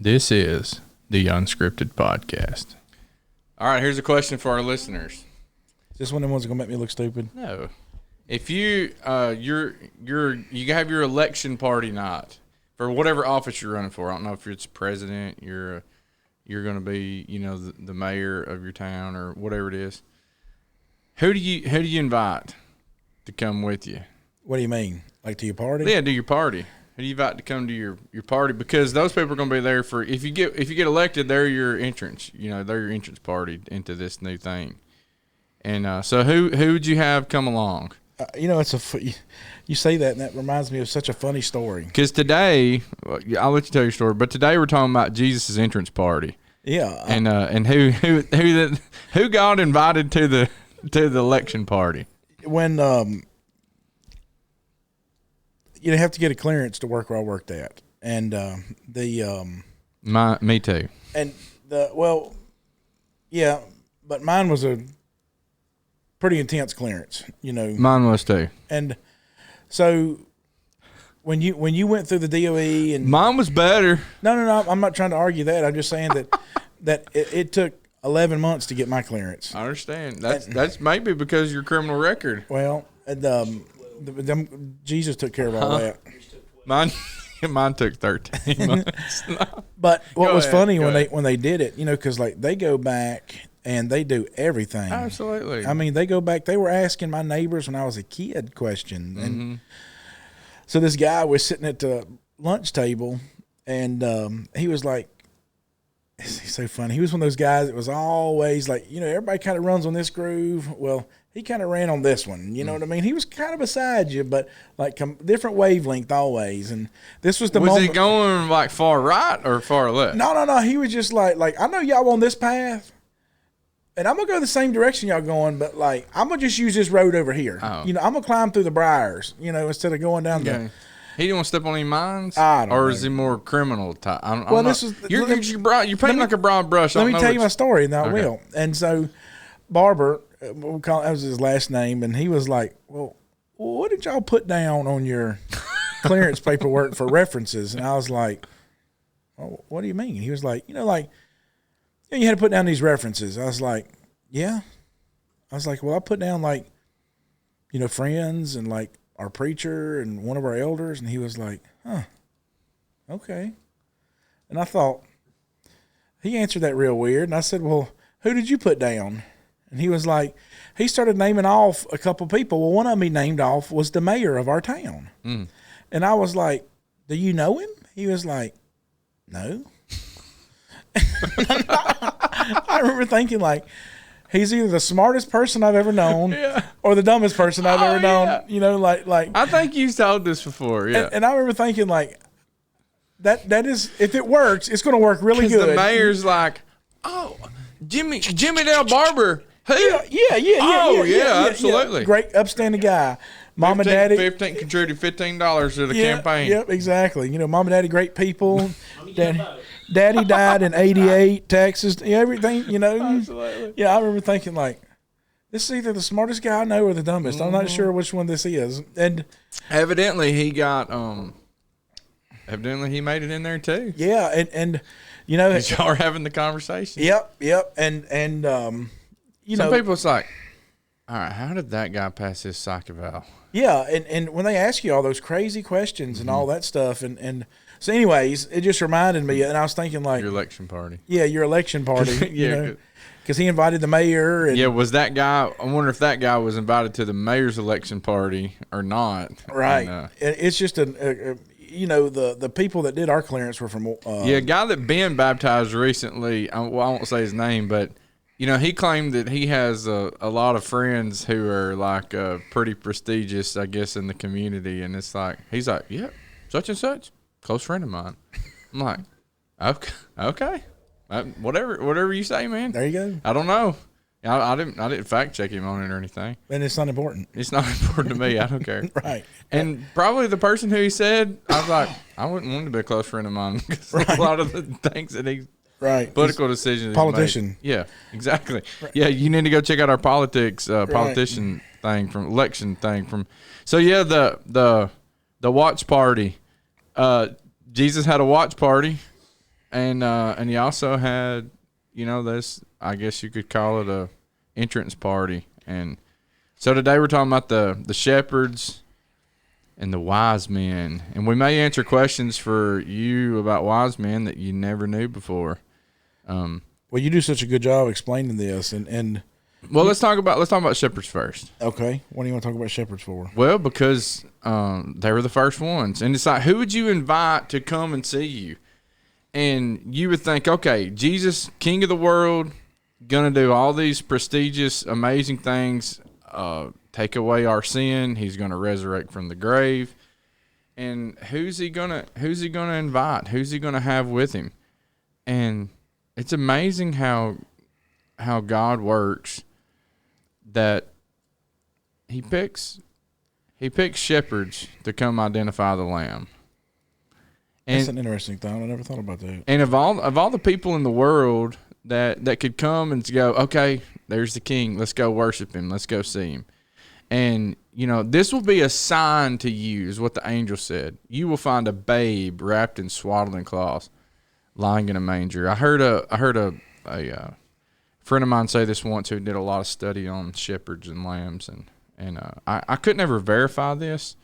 This is the Unscripted Podcast. All right, here's a question for our listeners. Is this one of the ones that gonna make me look stupid? No, if you you have your election party night for whatever office you're running for. I don't know if it's president, you're going to be the mayor of your town or whatever it is. Who do you invite to come with you? What do you mean? Like to your party? Yeah, to your party. Who do you invite to come to your party? Because those people are going to be there for if you get elected, they're your entrance. They're your entrance party into this new thing. And so who would you have come along? You say that, and that reminds me of such a funny story. Because today, I'll let you tell your story. But today we're talking about Jesus' entrance party. Yeah. And who got invited to the election party? When you have to get a clearance to work where I worked at, and Me too. And but mine was a pretty intense clearance. Mine was too. And so when you went through the DOE and mine was better. No, I'm not trying to argue that. I'm just saying that it took 11 months to get my clearance. I understand. That's maybe because of your criminal record. Well, and Jesus took care of all that. Mine took 13 months. But what was funny when they did it, because they go back and they do everything. Absolutely. I mean, they go back. They were asking my neighbors when I was a kid questions, and so this guy was sitting at the lunch table, and he was like, he's so funny. He was one of those guys that was always like, everybody kind of runs on this groove. Well, he kind of ran on this one. You know what I mean? He was kind of beside you, but like different wavelength always. And this was the moment. Was he going like far right or far left? No. He was just like, I know y'all on this path, and I'm going to go the same direction y'all going, but like, I'm going to just use this road over here. Oh. I'm going to climb through the briars, instead of going down the... He didn't want to step on any mines? I don't know. Or is he more criminal type? You're painting like a broad brush. Let me tell you my story, and I will. And so, Barber, that was his last name, and he was like, well, what did y'all put down on your clearance paperwork for references? And I was like, well, what do you mean? He was like, you had to put down these references. I was like, yeah. I was like, well, I put down like, friends and like our preacher and one of our elders. And he was like, huh, okay. And I thought, he answered that real weird. And I said, well, who did you put down? And he was like, he started naming off a couple people. Well, one of them he named off was the mayor of our town. Mm. And I was like, do you know him? He was like, no. I remember thinking like, he's either the smartest person I've ever known or the dumbest person I've ever known. Like. I think you've told this before, yeah. And I remember thinking like, that is, if it works, it's going to work really good. The mayor's like, oh, Jimmy Dale Barber. Who? Yeah, absolutely. Yeah. Great, upstanding guy. Mom and Daddy. Contributed $15 to the campaign. Yep, exactly. Mom and Daddy, great people. Daddy died in '88, Texas. Everything, Absolutely. Yeah, I remember thinking like, this is either the smartest guy I know or the dumbest. I'm not sure which one this is. And evidently he got Evidently he made it in there too. Yeah, and y'all are having the conversation. Yep, and some people it's like, all right, how did that guy pass his psych eval? Yeah, and when they ask you all those crazy questions and all that stuff, and so anyways, it just reminded me, and I was thinking like your election party. Yeah, your election party. Because he invited the mayor. And, was that guy? I wonder if that guy was invited to the mayor's election party or not. Right. And, it's just the people that did our clearance were from. A guy that Ben baptized recently. I won't say his name, but. He claimed that he has a lot of friends who are like pretty prestigious, I guess, in the community. And it's like, he's like, yeah, such and such, close friend of mine. I'm like, okay. Whatever you say, man. There you go. I don't know. I didn't fact check him on it or anything. And it's not important. It's not important to me. I don't care. Right. And probably the person who he said, I was like, I wouldn't want to be a close friend of mine because a lot of the things that he. Right. Political decisions. Politician. Yeah, exactly. Right. Yeah, you need to go check out our politician thing from election thing from. So yeah, the watch party. Jesus had a watch party. and he also had, this, I guess you could call it a entrance party. And so today we're talking about the shepherds and the wise men, and we may answer questions for you about wise men that you never knew before. Well, you do such a good job explaining this, and well, let's talk about shepherds first. Okay, what do you want to talk about shepherds for? Well, because they were the first ones, and it's like, who would you invite to come and see you? And you would think, okay, Jesus, King of the world, gonna do all these prestigious, amazing things. Take away our sin. He's going to resurrect from the grave. And who's he gonna invite? Who's he gonna have with him? And it's amazing how God works, that he picks shepherds to come identify the lamb. And that's an interesting thought. I never thought about that. And of all the people in the world that could come and go, okay, there's the king. Let's go worship him. Let's go see him. And, this will be a sign to you, is what the angel said. You will find a babe wrapped in swaddling cloths, lying in a manger. I heard a friend of mine say this once, who did a lot of study on shepherds and lambs, and I couldn't ever verify this.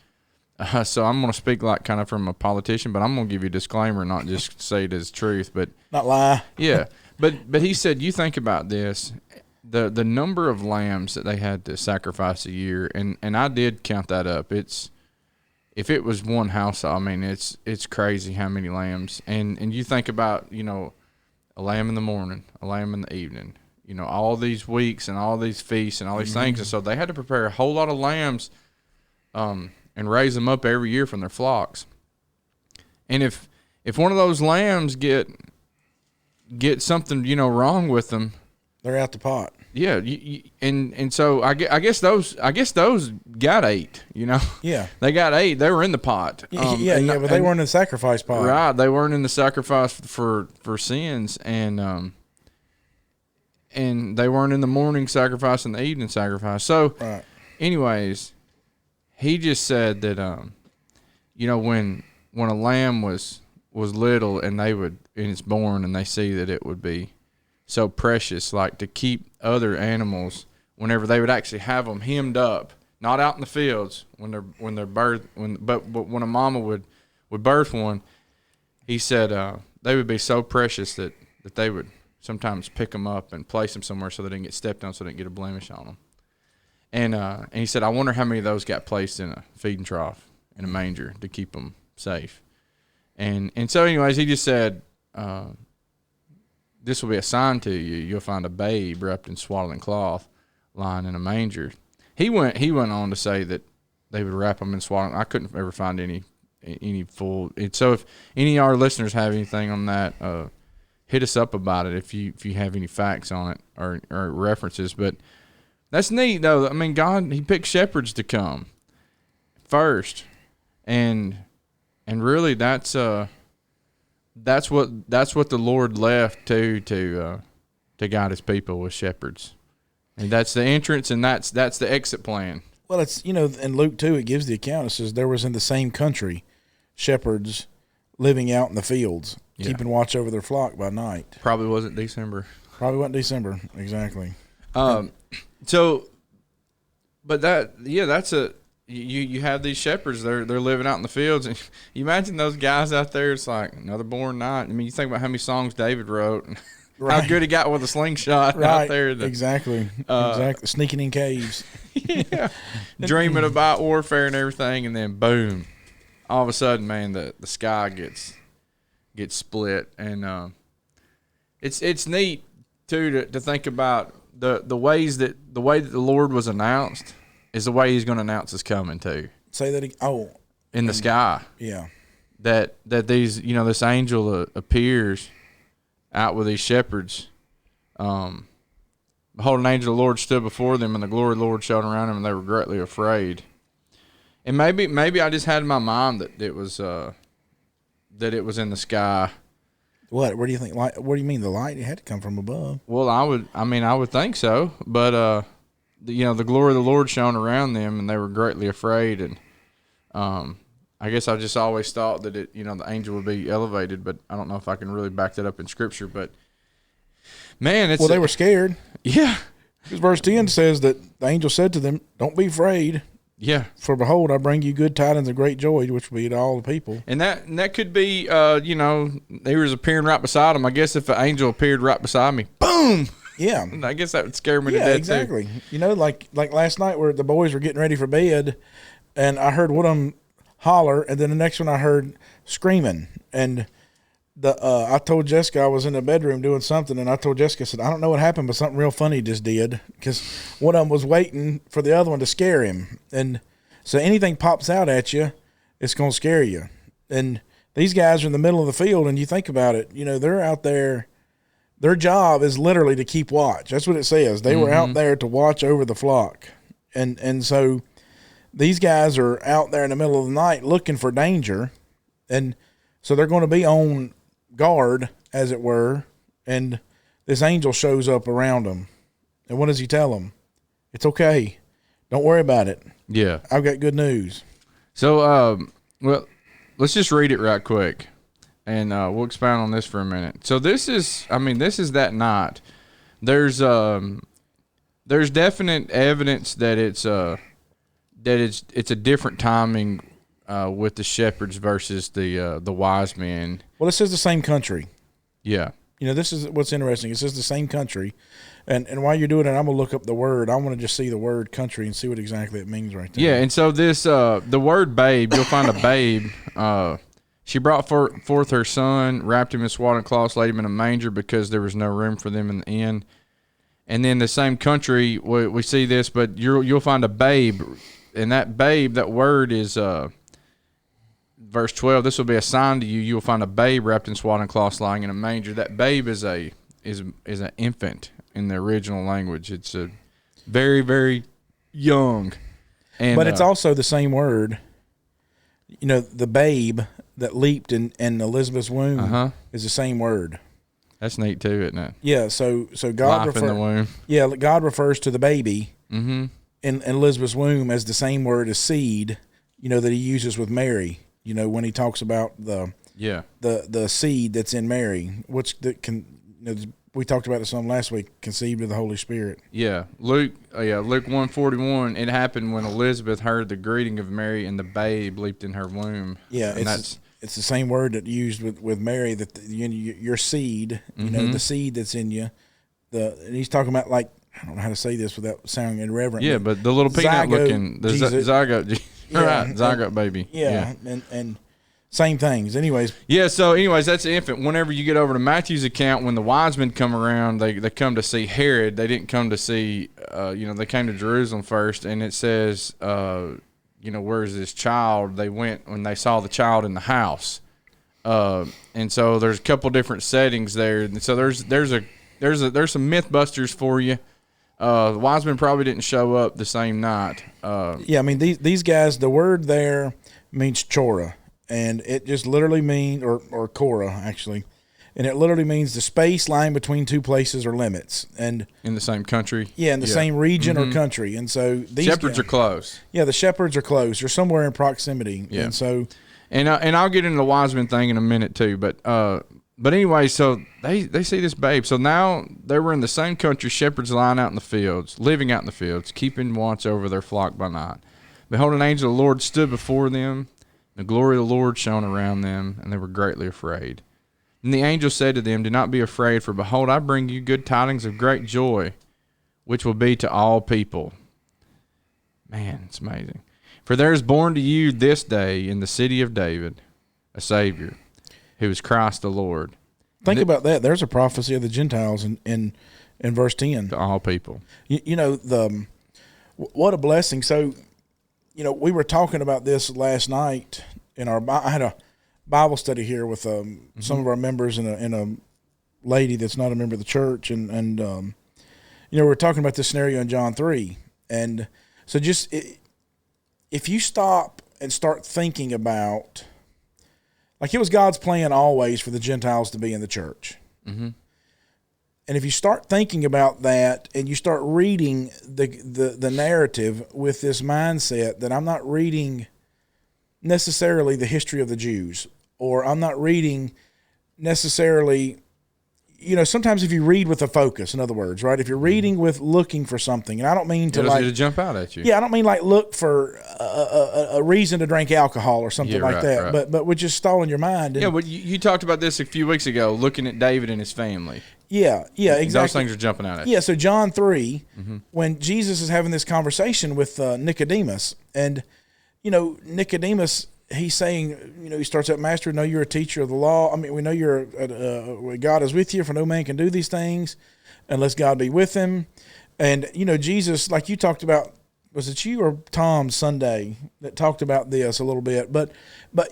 So I'm going to speak like kind of from a politician, but I'm going to give you a disclaimer, not just say it as truth, but not lie. Yeah. But he said, you think about this. The number of lambs that they had to sacrifice a year, and I did count that up. If it was one house, I mean, it's crazy how many lambs. And you think about, a lamb in the morning, a lamb in the evening, all these weeks and all these feasts and all these things. And so they had to prepare a whole lot of lambs and raise them up every year from their flocks. And if one of those lambs get something, wrong with them, they're out the pot. Yeah, and so I guess those got ate. Yeah, they got ate. They were in the pot. But they weren't in the sacrifice pot. Right, they weren't in the sacrifice for sins, and they weren't in the morning sacrifice and the evening sacrifice. So, right. Anyways, he just said that when a lamb was little and it's born, and they see that it would be so precious, like to keep other animals, whenever they would actually have them hemmed up, not out in the fields but when a mama would birth one, he said they would be so precious that they would sometimes pick them up and place them somewhere so they didn't get stepped on, so they didn't get a blemish on them. And he said, I wonder how many of those got placed in a feeding trough in a manger to keep them safe. And so anyways, he just said, this will be a sign to you. You'll find a babe wrapped in swaddling cloth, lying in a manger. He went on to say that they would wrap them in swaddling. I couldn't ever find any full. So if any of our listeners have anything on that, hit us up about it if you have any facts on it or references. But that's neat, though. I mean, God, he picked shepherds to come first, and really that's what the Lord left to guide his people, with shepherds. And that's the entrance, and that's the exit plan. Well, it's, in Luke 2, it gives the account. It says there was in the same country shepherds living out in the fields, keeping watch over their flock by night. Probably wasn't December. Exactly. So, but that's you have these shepherds. They're living out in the fields, and you imagine those guys out there. It's like another born night. I mean, you think about how many songs David wrote, and how good he got with a slingshot out there. Exactly. Sneaking in caves. Yeah, dreaming about warfare and everything, and then boom, all of a sudden, man, the sky gets split, and it's neat too to think about the way that the Lord was announced is the way he's going to announce his coming too. Say that in the sky. Yeah. That these, this angel appears out with these shepherds. Behold, an angel of the Lord stood before them, and the glory of the Lord shone around them, and they were greatly afraid. And maybe I just had in my mind that it was in the sky. What? Where do you think? What do you mean the light? It had to come from above. Well, I would think so, but the glory of the Lord shone around them, and they were greatly afraid. And I guess I just always thought that the angel would be elevated, but I don't know if I can really back that up in Scripture. But man, Well, they were scared. Yeah. Because verse 10 says that the angel said to them, "Don't be afraid. Yeah. For behold, I bring you good tidings of great joy, which will be to all the people." And that could be, they was appearing right beside him. I guess if an angel appeared right beside me, boom. Yeah. I guess that would scare me to death. Exactly. Too. Like last night where the boys were getting ready for bed, and I heard one of them holler, and then the next one I heard screaming. And I told Jessica I was in the bedroom doing something, and I told Jessica, I said, "I don't know what happened, but something real funny just did," because one of them was waiting for the other one to scare him. And so anything pops out at you, it's going to scare you. And these guys are in the middle of the field, and you think about it, they're out there. Their job is literally to keep watch. That's what it says. They were out there to watch over the flock. And so these guys are out there in the middle of the night looking for danger. And so they're going to be on guard, as it were. And this angel shows up around them. And what does he tell them? It's okay. Don't worry about it. Yeah. I've got good news. So, well, let's just read it right quick. And we'll expound on this for a minute. So this is that night. There's definite evidence that it's a different timing with the shepherds versus the wise men. Well, this is the same country. Yeah. This is what's interesting. It says the same country. And while you're doing it, I'm going to look up the word. I want to just see the word country and see what exactly it means right there. Yeah, and so this the word babe, you'll find a babe. She brought forth her son, wrapped him in swaddling cloths, laid him in a manger because there was no room for them in the inn. And then the same country, we see this, but you'll find a babe, and that babe, that word is verse 12. This will be a sign to you. You will find a babe wrapped in swaddling cloths, lying in a manger. That babe is an infant in the original language. It's a very, very young. But it's also the same word. The babe that leaped in Elizabeth's womb is the same word. That's neat too, isn't it? Yeah. So God life in the womb. Yeah, God refers to the baby in Elizabeth's womb as the same word as seed. That He uses with Mary. When He talks about the seed that's in Mary, we talked about this some last week, conceived of the Holy Spirit. Yeah, Luke 1:41. It happened when Elizabeth heard the greeting of Mary, and the babe leaped in her womb. Yeah, it's the same word that used with Mary, that your seed, the seed that's in you. And he's talking about, like, I don't know how to say this without sounding irreverent. Yeah, but the little peanut looking, the zygote, right? Zygote baby. Yeah. And same things. Anyways. Yeah. So, that's the infant. Whenever you get over to Matthew's account, when the wise men come around, they come to see Herod. They didn't come to see. They came to Jerusalem first, and it says, where's this child? They went when they saw the child in the house. And so there's a couple different settings there. And so there's some myth busters for you. The wise men probably didn't show up the same night. These guys. The word there means chora. And it just literally means, or Korah, actually, and it literally means the space lying between two places or limits. And in the same country? Yeah, in the same region or country. And so these shepherds are close. Yeah, the shepherds are close. They're somewhere in proximity. Yeah. And so, and I'll get into the wise men thing in a minute too. But anyway, so they see this babe. So now they were in the same country, shepherds lying out in the fields, living out in the fields, keeping watch over their flock by night. Behold, an angel of the Lord stood before them. The glory of the Lord shone around them, and they were greatly afraid. And the angel said to them, "Do not be afraid, for behold, I bring you good tidings of great joy, which will be to all people." Man, it's amazing. "For there is born to you this day in the city of David a Savior, who is Christ the Lord." Think about that. There's a prophecy of the Gentiles in verse 10. To all people. What a blessing. So, we were talking about this last night I had a Bible study here with some of our members and a lady that's not a member of the church. And we're talking about this scenario in John 3. And so if you stop and start thinking about, like, it was God's plan always for the Gentiles to be in the church. Mm-hmm. And if you start thinking about that and you start reading the narrative with this mindset that I'm not reading necessarily the history of the Jews, or I'm not reading necessarily, sometimes if you read with a focus, in other words, right? If you're reading with looking for something, and I don't mean to it'll jump out at you. Yeah, I don't mean like look for a reason to drink alcohol or something like that, right. but with just stalling your mind. And, but you talked about this a few weeks ago, looking at David and his family. Yeah, exactly. Those things are jumping out at you. Yeah, so John 3, when Jesus is having this conversation with Nicodemus, and, Nicodemus, he's saying, he starts out, Master, know you're a teacher of the law. I mean, we know God is with you, for no man can do these things unless God be with him. And, Jesus, like you talked about, was it you or Tom Sunday that talked about this a little bit? But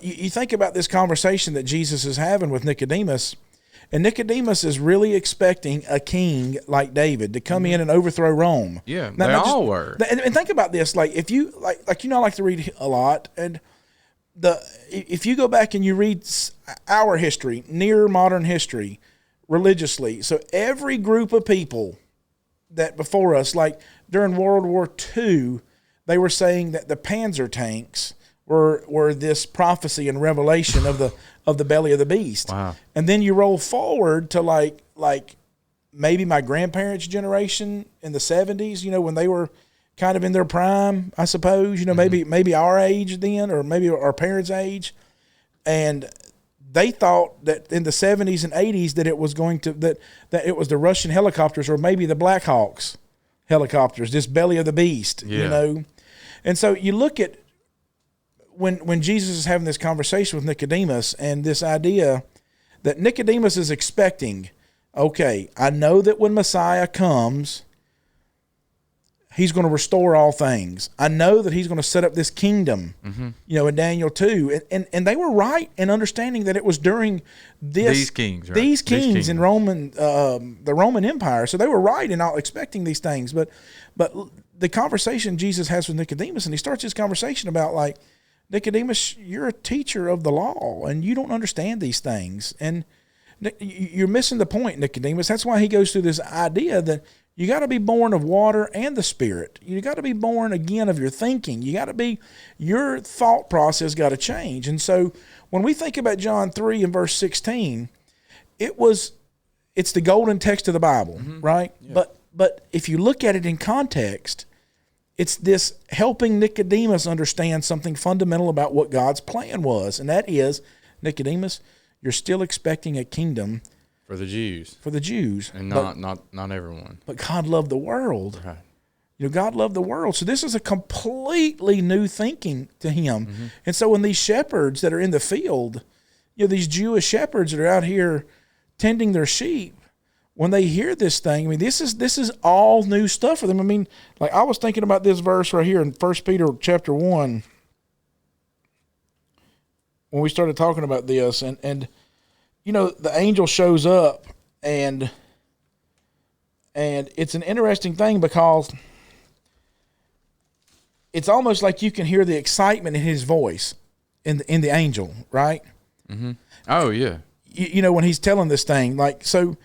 you think about this conversation that Jesus is having with Nicodemus, and Nicodemus is really expecting a king like David to come in and overthrow Rome. Yeah, they all were. And think about this, like if you I like to read a lot, and if you go back and you read our history, near modern history, religiously, so every group of people that before us, like during World War II, they were saying that the Panzer tanks were this prophecy and revelation of the belly of the beast. Wow. And then you roll forward to like maybe my grandparents' generation in the 70s, when they were kind of in their prime, I suppose, maybe our age then, or maybe our parents' age. And they thought that in the 70s and 80s that it was going to, that it was the Russian helicopters or maybe the Black Hawks helicopters, this belly of the beast, And so you look at when Jesus is having this conversation with Nicodemus, and this idea that Nicodemus is expecting, okay, I know that when Messiah comes, he's going to restore all things. I know that he's going to set up this kingdom, in Daniel 2. And they were right in understanding that it was during these kings, right? These kings in the Roman Empire. So they were right in not expecting these things. But the conversation Jesus has with Nicodemus, and he starts his conversation about like, Nicodemus, you're a teacher of the law, and you don't understand these things. And you're missing the point, Nicodemus. That's why he goes through this idea that you got to be born of water and the Spirit. You got to be born again of your thinking. Your thought process got to change. And so when we think about John 3 and verse 16, it's the golden text of the Bible, right? Yeah. But if you look at it in context, it's this helping Nicodemus understand something fundamental about what God's plan was. And that is, Nicodemus, you're still expecting a kingdom for the Jews. And not everyone. But God loved the world. Right. God loved the world. So this is a completely new thinking to him. And so when these shepherds that are in the field, these Jewish shepherds that are out here tending their sheep, when they hear this thing, I mean, this is all new stuff for them. I mean, like I was thinking about this verse right here in 1 Peter chapter 1 when we started talking about this, and the angel shows up, and it's an interesting thing because it's almost like you can hear the excitement in his voice in the angel, right? Mm-hmm. Oh yeah. When he's telling this thing, like so.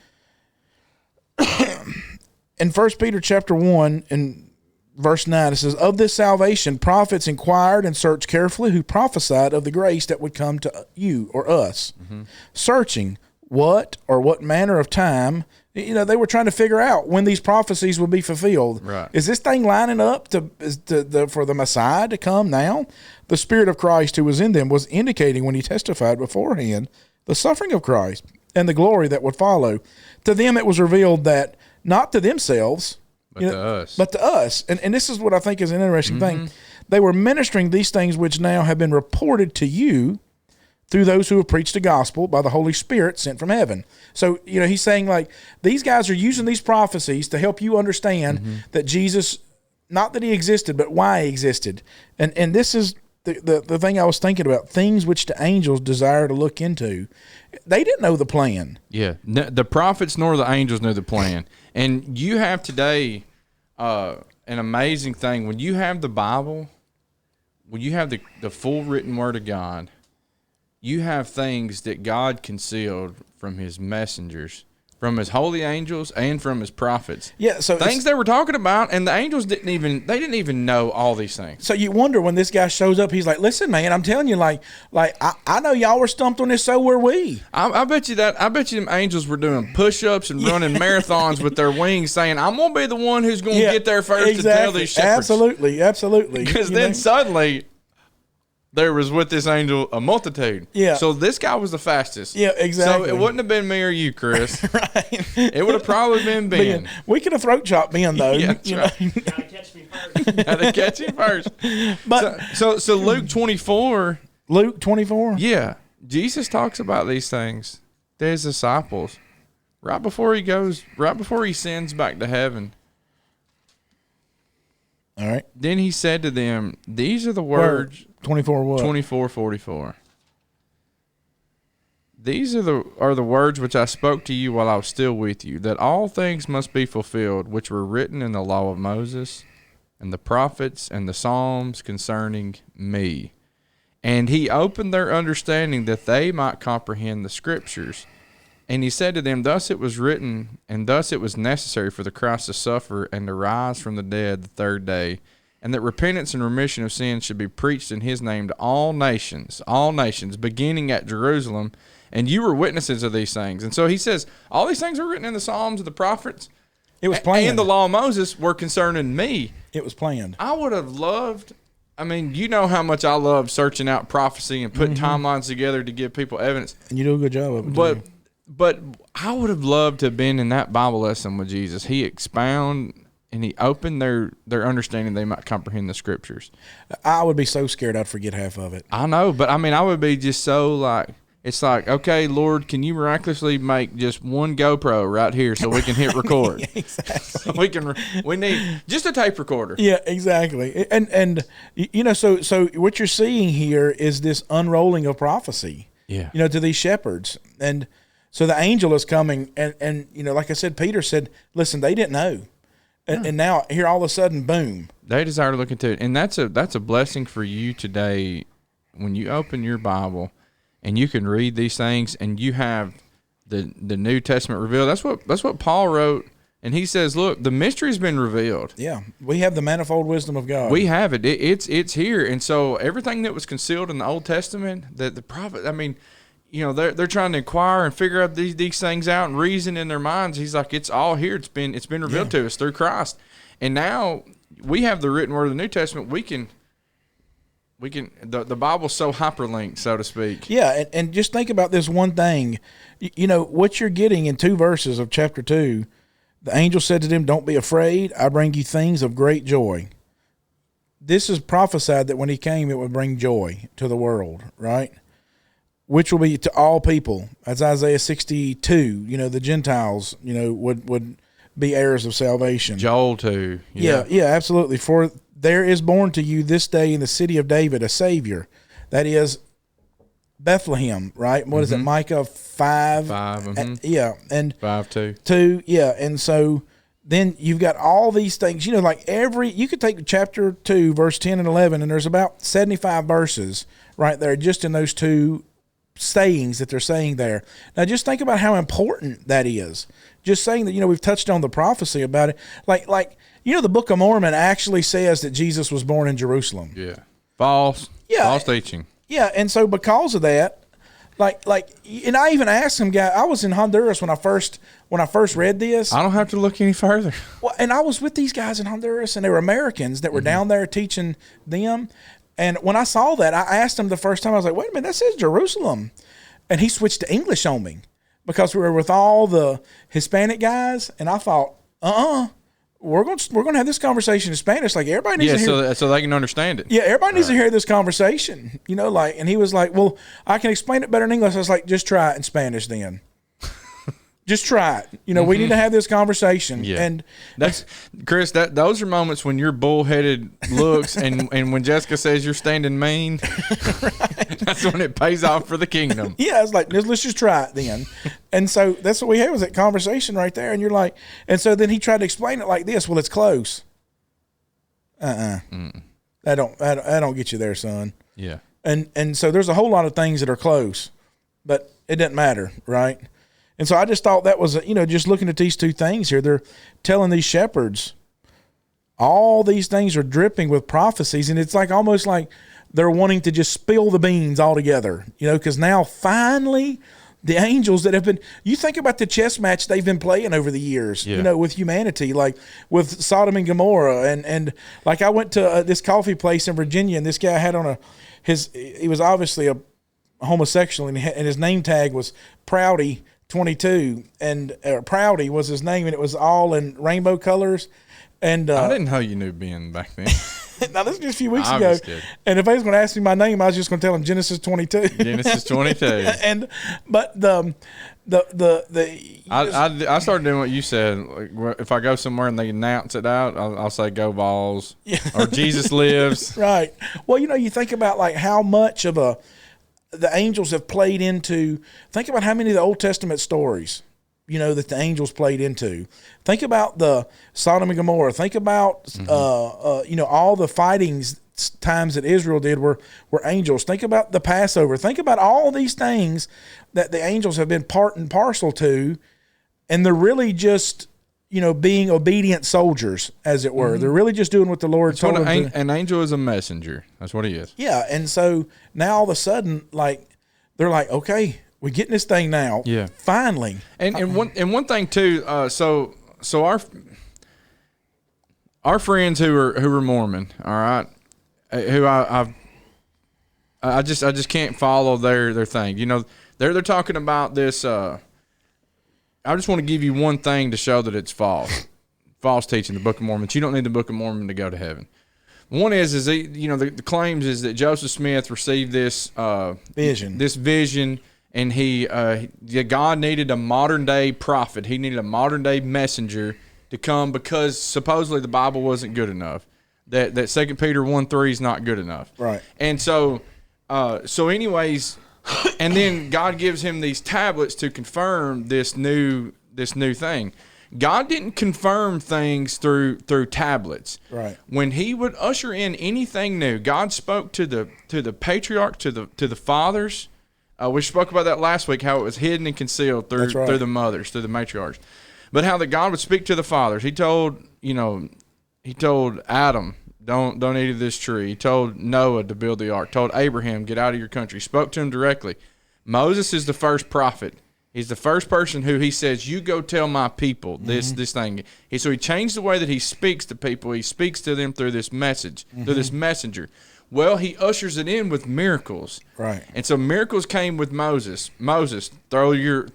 In 1 Peter chapter 1 and verse 9, it says, of this salvation prophets inquired and searched carefully, who prophesied of the grace that would come to you or us, searching what manner of time. They were trying to figure out when these prophecies would be fulfilled. Right. Is this thing lining up for the Messiah to come now? The Spirit of Christ who was in them was indicating when he testified beforehand the suffering of Christ and the glory that would follow. To them it was revealed that not to themselves, but to us. And this is what I think is an interesting thing. They were ministering these things which now have been reported to you through those who have preached the gospel by the Holy Spirit sent from heaven. So, he's saying like these guys are using these prophecies to help you understand that Jesus, not that he existed, but why he existed. And this is the thing I was thinking about, things which the angels desire to look into. They didn't know the plan. Yeah, the prophets nor the angels knew the plan. And you have today an amazing thing. When you have the Bible, when you have the full written word of God, you have things that God concealed from his messengers from his holy angels and from his prophets. Yeah, so things they were talking about, and the angels didn't even know all these things. So you wonder when this guy shows up, he's like, "Listen, man, I'm telling you, I know y'all were stumped on this, so were we." I bet you them angels were doing push-ups and running marathons with their wings, saying, "I'm gonna be the one who's gonna get there first to tell these shepherds." Absolutely. Because then suddenly there was with this angel a multitude. Yeah. So this guy was the fastest. Yeah, exactly. So it wouldn't have been me or you, Chris. Right. It would have probably been Ben. We could have throat chopped Ben though. Yeah, that's right. You gotta catch me first. Gotta catch him first. But so Luke 24. Luke 24. Yeah, Jesus talks about these things to his disciples right before he sends back to heaven. All right. Then he said to them, "These are the words." 24 what? 24:44. These are the words which I spoke to you while I was still with you, that all things must be fulfilled, which were written in the law of Moses, and the prophets, and the Psalms concerning me. And he opened their understanding that they might comprehend the Scriptures. And he said to them, Thus it was written, and thus it was necessary for the Christ to suffer and to rise from the dead the third day, and that repentance and remission of sins should be preached in his name to all nations, beginning at Jerusalem. And you were witnesses of these things. And so he says, all these things were written in the Psalms and the prophets. It was planned. And the law of Moses were concerning me. It was planned. I would have loved, I mean, you know how much I love searching out prophecy and putting timelines together to give people evidence. And you do a good job of it. But I would have loved to have been in that Bible lesson with Jesus. He expounded and he opened their understanding they might comprehend the Scriptures. I would be so scared I'd forget half of it. I know, but I mean, I would be just so like, it's like, okay, Lord, can you miraculously make just one GoPro right here so we can hit record? Yeah, exactly. we need just a tape recorder. Yeah, exactly. And you know, so what you're seeing here is this unrolling of prophecy. Yeah. You know, to these shepherds. And so the angel is coming and you know, like I said, Peter said, listen, they didn't know. And now here all of a sudden, boom. They desire to look into it. And that's a blessing for you today when you open your Bible and you can read these things and you have the New Testament revealed. That's what Paul wrote. And he says, look, the mystery's been revealed. Yeah. We have the manifold wisdom of God. We have it. It's here. And so everything that was concealed in the Old Testament, that the prophet, I mean, you know, they're trying to inquire and figure out these things out and reason in their minds. He's like, it's all here. It's been revealed to us through Christ. And now we have the written word of the New Testament. We can the Bible's so hyperlinked, so to speak. Yeah, and just think about this one thing. You know, what you're getting in 2 verses of chapter 2, the angel said to them, don't be afraid. I bring you things of great joy. This is prophesied that when he came, it would bring joy to the world, right? Which will be to all people. As Isaiah 62, you know, the Gentiles, you know, would be heirs of salvation. Joel 2. Yeah, absolutely. For there is born to you this day in the city of David a Savior. That is Bethlehem, right? What is it, Micah 5? 5, yeah. And 5:2. 2, yeah. And so then you've got all these things, you know, like you could take chapter 2, verse 10 and 11, and there's about 75 verses right there just in those 2 sayings that they're saying there. Now just think about how important that is. Just saying that, you know, we've touched on the prophecy about it. Like you know, the Book of Mormon actually says that Jesus was born in Jerusalem. Yeah. False teaching. Yeah, and so because of that, like, and I even asked some guy. I was in Honduras when I first read this. I don't have to look any further. Well, and I was with these guys in Honduras, and they were Americans that were down there teaching them. And when I saw that, I asked him the first time. I was like, "Wait a minute, that says Jerusalem," and he switched to English on me because we were with all the Hispanic guys, and I thought, we're going to have this conversation in Spanish. Like everybody needs to hear. So they can understand it. Yeah, everybody needs to hear this conversation. You know, like, and he was like, "Well, I can explain it better in English." I was like, "Just try it in Spanish, then." Just try it. You know, we need to have this conversation. Yeah. And that's Chris. Those are moments when your bullheaded looks and when Jessica says you're standing mean. Right. That's when it pays off for the kingdom. Yeah, it's like let's just try it then. And so that's what we had was that conversation right there. And you're like, and so then he tried to explain it like this. Well, it's close. I don't get you there, son. Yeah. And so there's a whole lot of things that are close, but it doesn't matter, right? And so I just thought that was, just looking at these two things here, they're telling these shepherds, all these things are dripping with prophecies. And it's like almost like they're wanting to just spill the beans altogether, because now finally the angels that have been, you think about the chess match they've been playing over the years, with humanity, like with Sodom and Gomorrah. And like I went to this coffee place in Virginia, and this guy had on he was obviously a homosexual, and his name tag was Proudy 22, and Proudy was his name, and it was all in rainbow colors. And I didn't know you knew Ben back then. Now, this was just a few weeks ago. And if he was going to ask me my name, I was just going to tell him Genesis 22. Genesis 22. But I started doing what you said. Like, if I go somewhere and they announce it out, I'll say "Go Vols" or "Jesus lives." Right. Well, you think about like how much of the angels have played into. Think about how many of the Old Testament stories, that the angels played into. Think about the Sodom and Gomorrah. Think about all the fightings times that Israel did were angels. Think about the Passover. Think about all these things that the angels have been part and parcel to, and they're really just being obedient soldiers, as it were. They're really just doing what the Lord told them. An angel is a messenger. That's what he is. Yeah, and so now all of a sudden, like they're like, okay, we're getting this thing now. Yeah, finally. And one thing too. So our friends who are Mormon, all right, who I just can't follow their thing. They're talking about this. I just want to give you one thing to show that it's false teaching, the Book of Mormon. You don't need the Book of Mormon to go to heaven. One is the claims is that Joseph Smith received this vision, and God needed a modern day prophet. He needed a modern day messenger to come because supposedly the Bible wasn't good enough. That 2 Peter 1:3 is not good enough. Right. And so anyways. And then God gives him these tablets to confirm this new thing. God didn't confirm things through tablets. Right. When he would usher in anything new, God spoke to the patriarch, to the fathers. We spoke about that last week, how it was hidden and concealed through the mothers, through the matriarchs. But how that God would speak to the fathers. He told Adam, Don't eat of this tree. He told Noah to build the ark. Told Abraham, get out of your country. Spoke to him directly. Moses is the first prophet. He's the first person who he says, you go tell my people this thing. So he changed the way that he speaks to people. He speaks to them through this message, through this messenger. Well, he ushers it in with miracles. Right. And so miracles came with Moses. Moses, throw your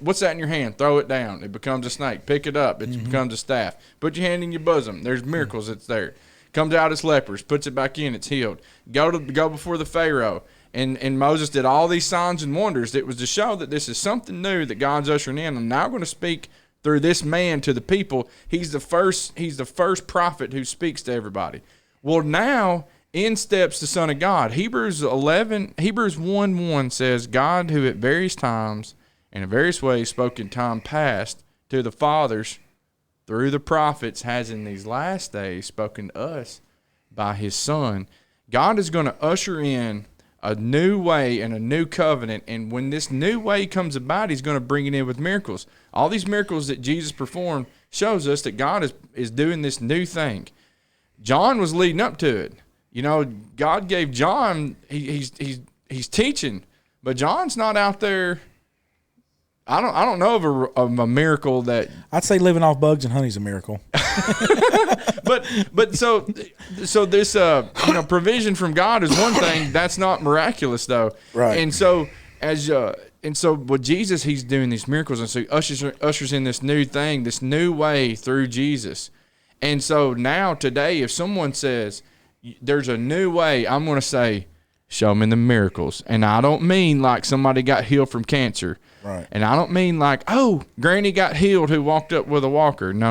what's that in your hand? Throw it down. It becomes a snake. Pick it up. It becomes a staff. Put your hand in your bosom. There's miracles. It's there. Comes out as lepers, puts it back in, it's healed. Go before the Pharaoh. And Moses did all these signs and wonders. It was to show that this is something new that God's ushering in. And now I'm going to speak through this man to the people. He's the first prophet who speaks to everybody. Well, now in steps the Son of God. Hebrews 1:1 says, God who at various times and in various ways spoke in time past to the fathers through the prophets, has in these last days spoken to us by his Son. God is going to usher in a new way and a new covenant, and when this new way comes about, he's going to bring it in with miracles. All these miracles that Jesus performed shows us that God is doing this new thing. John was leading up to it. God gave John, he's teaching, but John's not out there. I don't know of a miracle that I'd say living off bugs and honey's a miracle. but so this provision from God is one thing. That's not miraculous though. Right. And so with Jesus, he's doing these miracles, and so he ushers in this new thing, this new way through Jesus. And so now today, if someone says there's a new way, I'm going to say, show me the miracles. And I don't mean like somebody got healed from cancer. Right. And I don't mean like, oh, Granny got healed who walked up with a walker. No.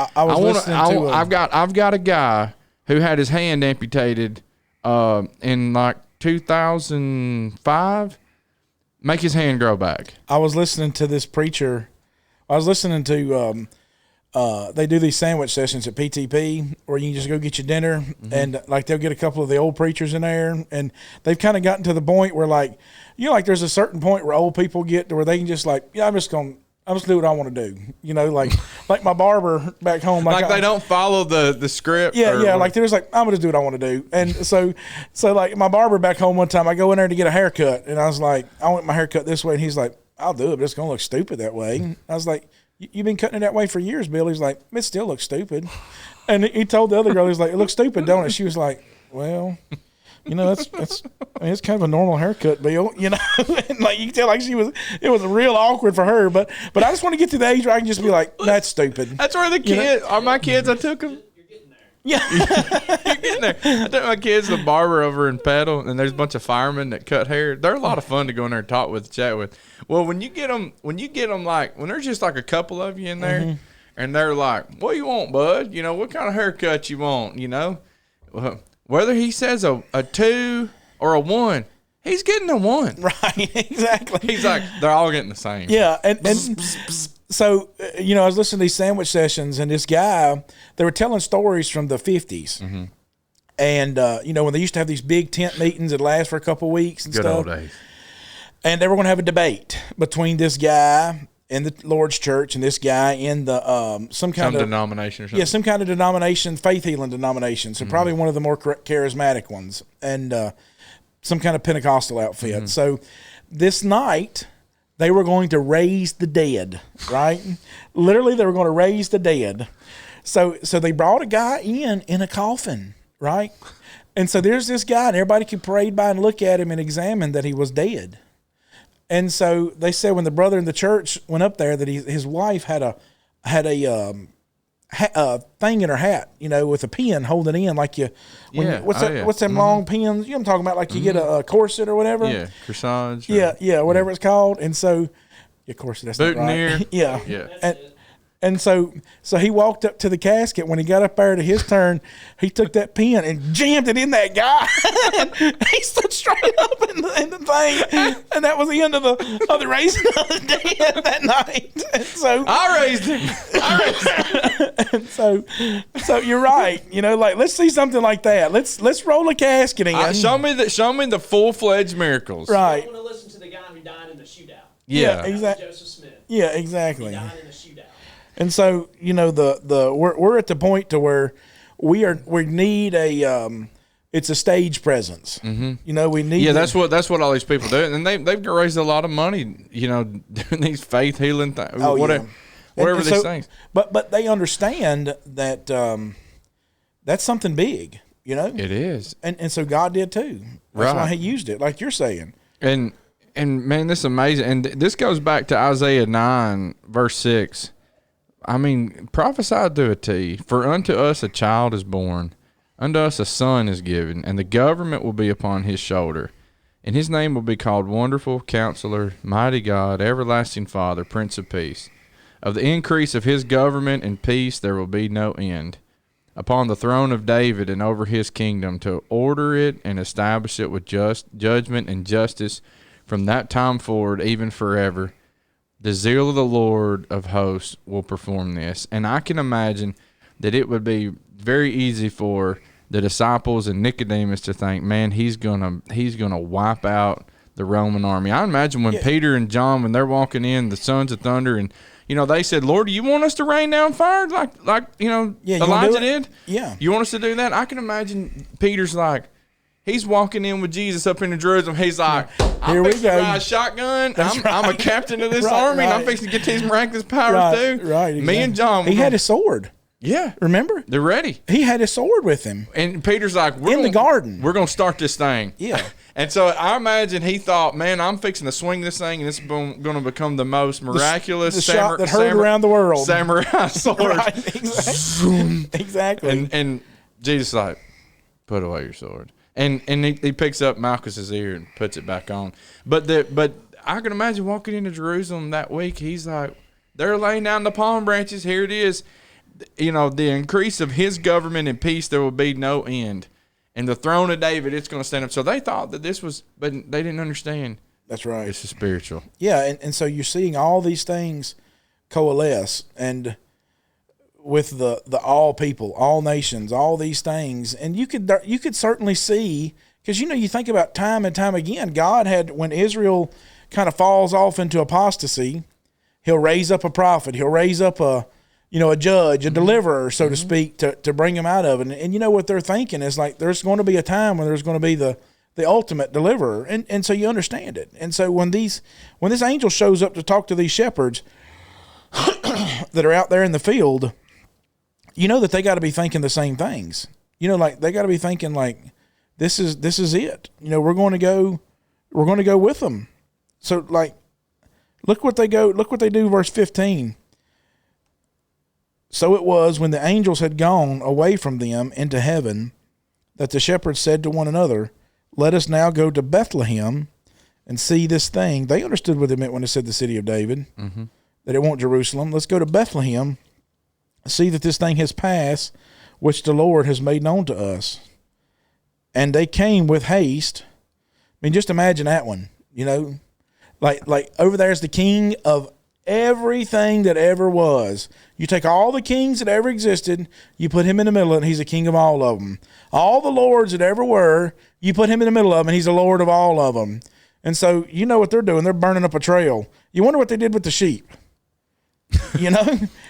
I've got a guy who had his hand amputated in like 2005. Make his hand grow back. I was listening to this preacher. I was listening to they do these sandwich sessions at PTP where you can just go get your dinner, and like they'll get a couple of the old preachers in there, and they've kind of gotten to the point where like, you know, like there's a certain point where old people get to where they can just like, yeah, I'm just do what I want to do, you know, like my barber back home, like they don't follow the script. Yeah, like they're just like, I'm gonna do what I want to do, and so like my barber back home one time, I go in there to get a haircut, and I was like, I want my haircut this way, and he's like, I'll do it, but it's gonna look stupid that way. I was like, you've been cutting it that way for years, Bill. He's like, it still looks stupid, and he told the other girl, he's like, it looks stupid, don't it? She was like, well. You know, that's I mean, it's kind of a normal haircut, Bill. You know, and like you can tell, like it was real awkward for her. But I just want to get to the age where I can just be like, that's stupid. That's where the kids are. My kids, I took them. You're getting there. Yeah, You're getting there. I took my kids to the barber over in Petal, and there's a bunch of firemen that cut hair. They're a lot of fun to go in there and talk with, chat with. Well, when you get them like when there's just like a couple of you in there, and they're like, "What do you want, bud? You know, what kind of haircut you want? You know." Well, whether he says a 2 or a 1, he's getting a 1. right, exactly. He's like, they're all getting the same. Yeah, and so you know, I was listening to these sandwich sessions, and this guy, they were telling stories from the 50s, and you know, when they used to have these big tent meetings that last for a couple of weeks and Good stuff. old days. And they were going to have a debate between this guy in the Lord's church and this guy in the some denomination or something. Yeah, some kind of denomination, faith healing denomination. So probably one of the more charismatic ones, and some kind of Pentecostal outfit. So this night they were going to raise the dead, right? Literally, they were going to raise the dead. So they brought a guy in a coffin, right? And so there's this guy, and everybody could parade by and look at him and examine that he was dead. And so they said when the brother in the church went up there that his wife had a thing in her hat, you know, with a pin holding in like what's them long pins? You know what I'm talking about? Like you get a corset or whatever. Yeah, corsage. Yeah, whatever it's called. And so, corset. That's boutonniere. Not right. Yeah. Yeah. And so he walked up to the casket. When he got up there to his turn, he took that pin and jammed it in that guy. He stood straight up in the thing, and that was the end of the raising of the dead that night. And so I raised him. and so you're right. You know, like let's see something like that. Let's roll a casket in. Show me the full-fledged miracles. Right. I want to listen to the guy who died in the shootout. Yeah. Exactly. Joseph Smith. Yeah, exactly. He died in the shootout. And so, you know, we're at the point to where we need it's a stage presence. You know, we need. Yeah, that's what all these people do, and they've raised a lot of money. You know, doing these faith healing things, whatever these things. But they understand that that's something big. You know, it is, and so God did too. That's why He used it, like you're saying. And man, this is amazing. And this goes back to Isaiah 9 verse 6. I mean, prophesied to a T, for unto us a child is born, unto us a son is given, and the government will be upon his shoulder. And his name will be called Wonderful Counselor, Mighty God, Everlasting Father, Prince of Peace. Of the increase of his government and peace there will be no end. Upon the throne of David and over his kingdom, to order it and establish it with just judgment and justice from that time forward, even forever. The zeal of the Lord of hosts will perform this. And I can imagine that it would be very easy for the disciples and Nicodemus to think, man, he's gonna wipe out the Roman army. I imagine when Peter and John, when they're walking in, the sons of thunder, and you know, they said, Lord, do you want us to rain down fire like Elijah did? Yeah. You want us to do that? I can imagine Peter's like, he's walking in with Jesus up into Jerusalem. He's like, I'm fixing to ride a shotgun. I'm a captain of this army, and I'm fixing to get these miraculous powers too. Right, exactly. Me and John. He had his sword. Yeah. Remember? They're ready. He had his sword with him. And Peter's like, in the garden. We're going to start this thing. Yeah. And so I imagine he thought, man, I'm fixing to swing this thing, and it's going to become the most miraculous the shot that heard around the world. Samurai sword. Right, exactly. And Jesus is like, put away your sword. And he picks up Malchus's ear and puts it back on. But I can imagine walking into Jerusalem that week. He's like, they're laying down the palm branches. Here it is. You know, the increase of his government and peace, there will be no end. And the throne of David, it's going to stand up. So they thought that this was, but they didn't understand. That's right. It's spiritual. Yeah, and so you're seeing all these things coalesce. And with the all people, all nations, all these things, and you could certainly see, because you think about time and time again, God had, when Israel kind of falls off into apostasy, He'll raise up a prophet, He'll raise up a judge, a deliverer, so to speak, to bring them out of it. And you know what they're thinking is like, there's going to be a time when there's going to be the ultimate deliverer, and so you understand it. And so when this angel shows up to talk to these shepherds that are out there in the field, you know that they got to be thinking the same things. Like they got to be thinking like, this is it. We're going to go with them. So like, look what they do. Verse 15. So it was when the angels had gone away from them into heaven that the shepherds said to one another, let us now go to Bethlehem and see this thing. They understood what they meant when they said the city of David, that it wasn't Jerusalem. Let's go to Bethlehem, see that this thing has passed, which the Lord has made known to us. And they came with haste. I mean, just imagine that one, like over there's the king of everything that ever was. You take all the kings that ever existed, you put him in the middle of it, and he's the king of all of them. All the lords that ever were, you put him in the middle of them, and he's the lord of all of them. And so you know what they're doing. They're burning up a trail. You wonder what they did with the sheep. You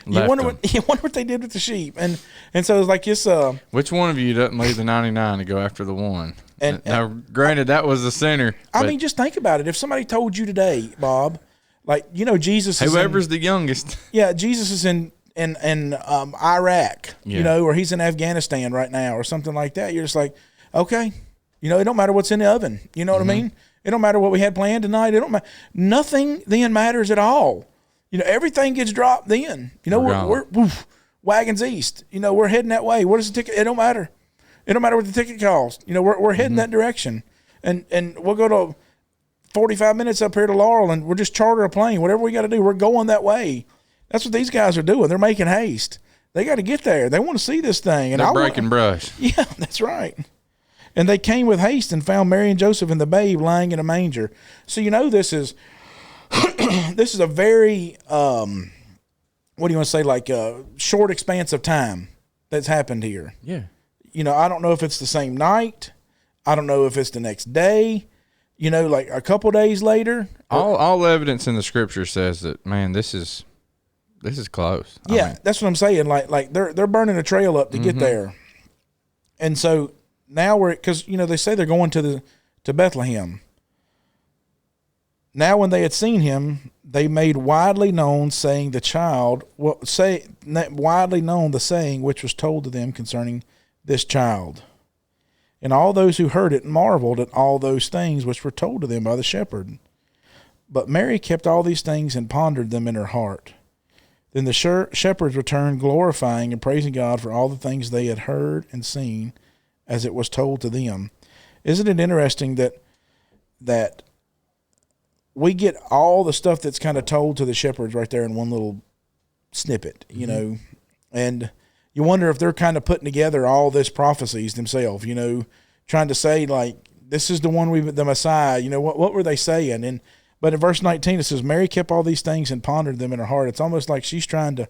wonder what they did with the sheep. And so it's like this. Which one of you doesn't leave the 99 to go after the one? And now, granted, that was the sinner. I mean, just think about it. If somebody told you today, Bob, like Jesus, whoever's the youngest. Yeah, Jesus is in Iraq, or he's in Afghanistan right now, or something like that. You're just like, okay, it don't matter what's in the oven. You know what I mean? It don't matter what we had planned tonight. It don't matter. Nothing then matters at all. Everything gets dropped then. We're wagons east. We're heading that way. What is the ticket? It don't matter. It don't matter what the ticket costs. We're heading that direction. And we'll go to 45 minutes up here to Laurel, and we'll just charter a plane. Whatever we got to do, we're going that way. That's what these guys are doing. They're making haste. They got to get there. They want to see this thing. And they're breaking brush. Yeah, that's right. And they came with haste and found Mary and Joseph and the babe lying in a manger. So this is this is a very what do you want to say, like a short expanse of time that's happened here. Yeah. I don't know if it's the same night. I don't know if it's the next day. Like a couple days later. All evidence in the scripture says that, man, this is close. Yeah, that's what I'm saying. Like they're burning a trail up to get there. And so now because they say they're going to Bethlehem. Now when they had seen him, they made widely known the saying which was told to them concerning this child. And all those who heard it marveled at all those things which were told to them by the shepherd. But Mary kept all these things and pondered them in her heart. Then the shepherds returned, glorifying and praising God for all the things they had heard and seen, as it was told to them. Isn't it interesting that we get all the stuff that's kind of told to the shepherds right there in one little snippet, and you wonder if they're kind of putting together all this prophecies themselves, trying to say like, this is the one the Messiah, what were they saying? But in verse 19, it says, Mary kept all these things and pondered them in her heart. It's almost like she's trying to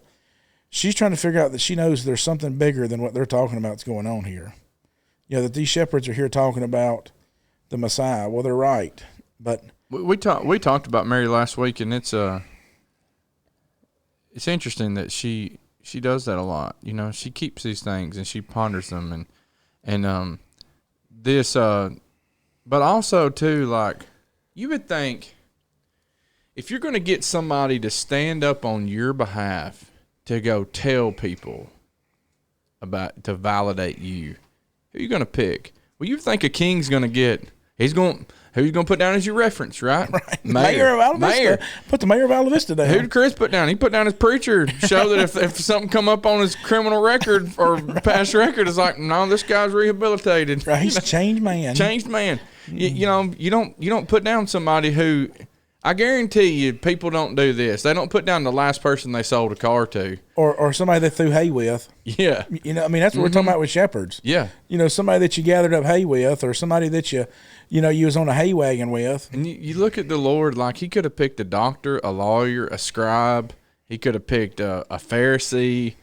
figure out that she knows there's something bigger than what they're talking about that's going on here. That these shepherds are here talking about the Messiah. Well, they're right. But we talked about Mary last week, and it's interesting that she does that a lot. She keeps these things and she ponders them, and this but also too, like, you would think if you're going to get somebody to stand up on your behalf to go tell people to validate you, who are you going to pick? Well, you think a king's going to get, who you going to put down as your reference, right? Right. Mayor of Alta Vista. Mayor. Put the mayor of Alta Vista down. Who did Chris put down? He put down his preacher, show that if something come up on his criminal record or past record, it's like, no, this guy's rehabilitated. Right. He's a changed man. Changed man. You don't put down somebody who, I guarantee you, people don't do this. They don't put down the last person they sold a car to, or somebody they threw hay with. Yeah, that's what we're talking about with shepherds. Yeah, somebody that you gathered up hay with, or somebody that you was on a hay wagon with. And you look at the Lord, like he could have picked a doctor, a lawyer, a scribe. He could have picked a Pharisee.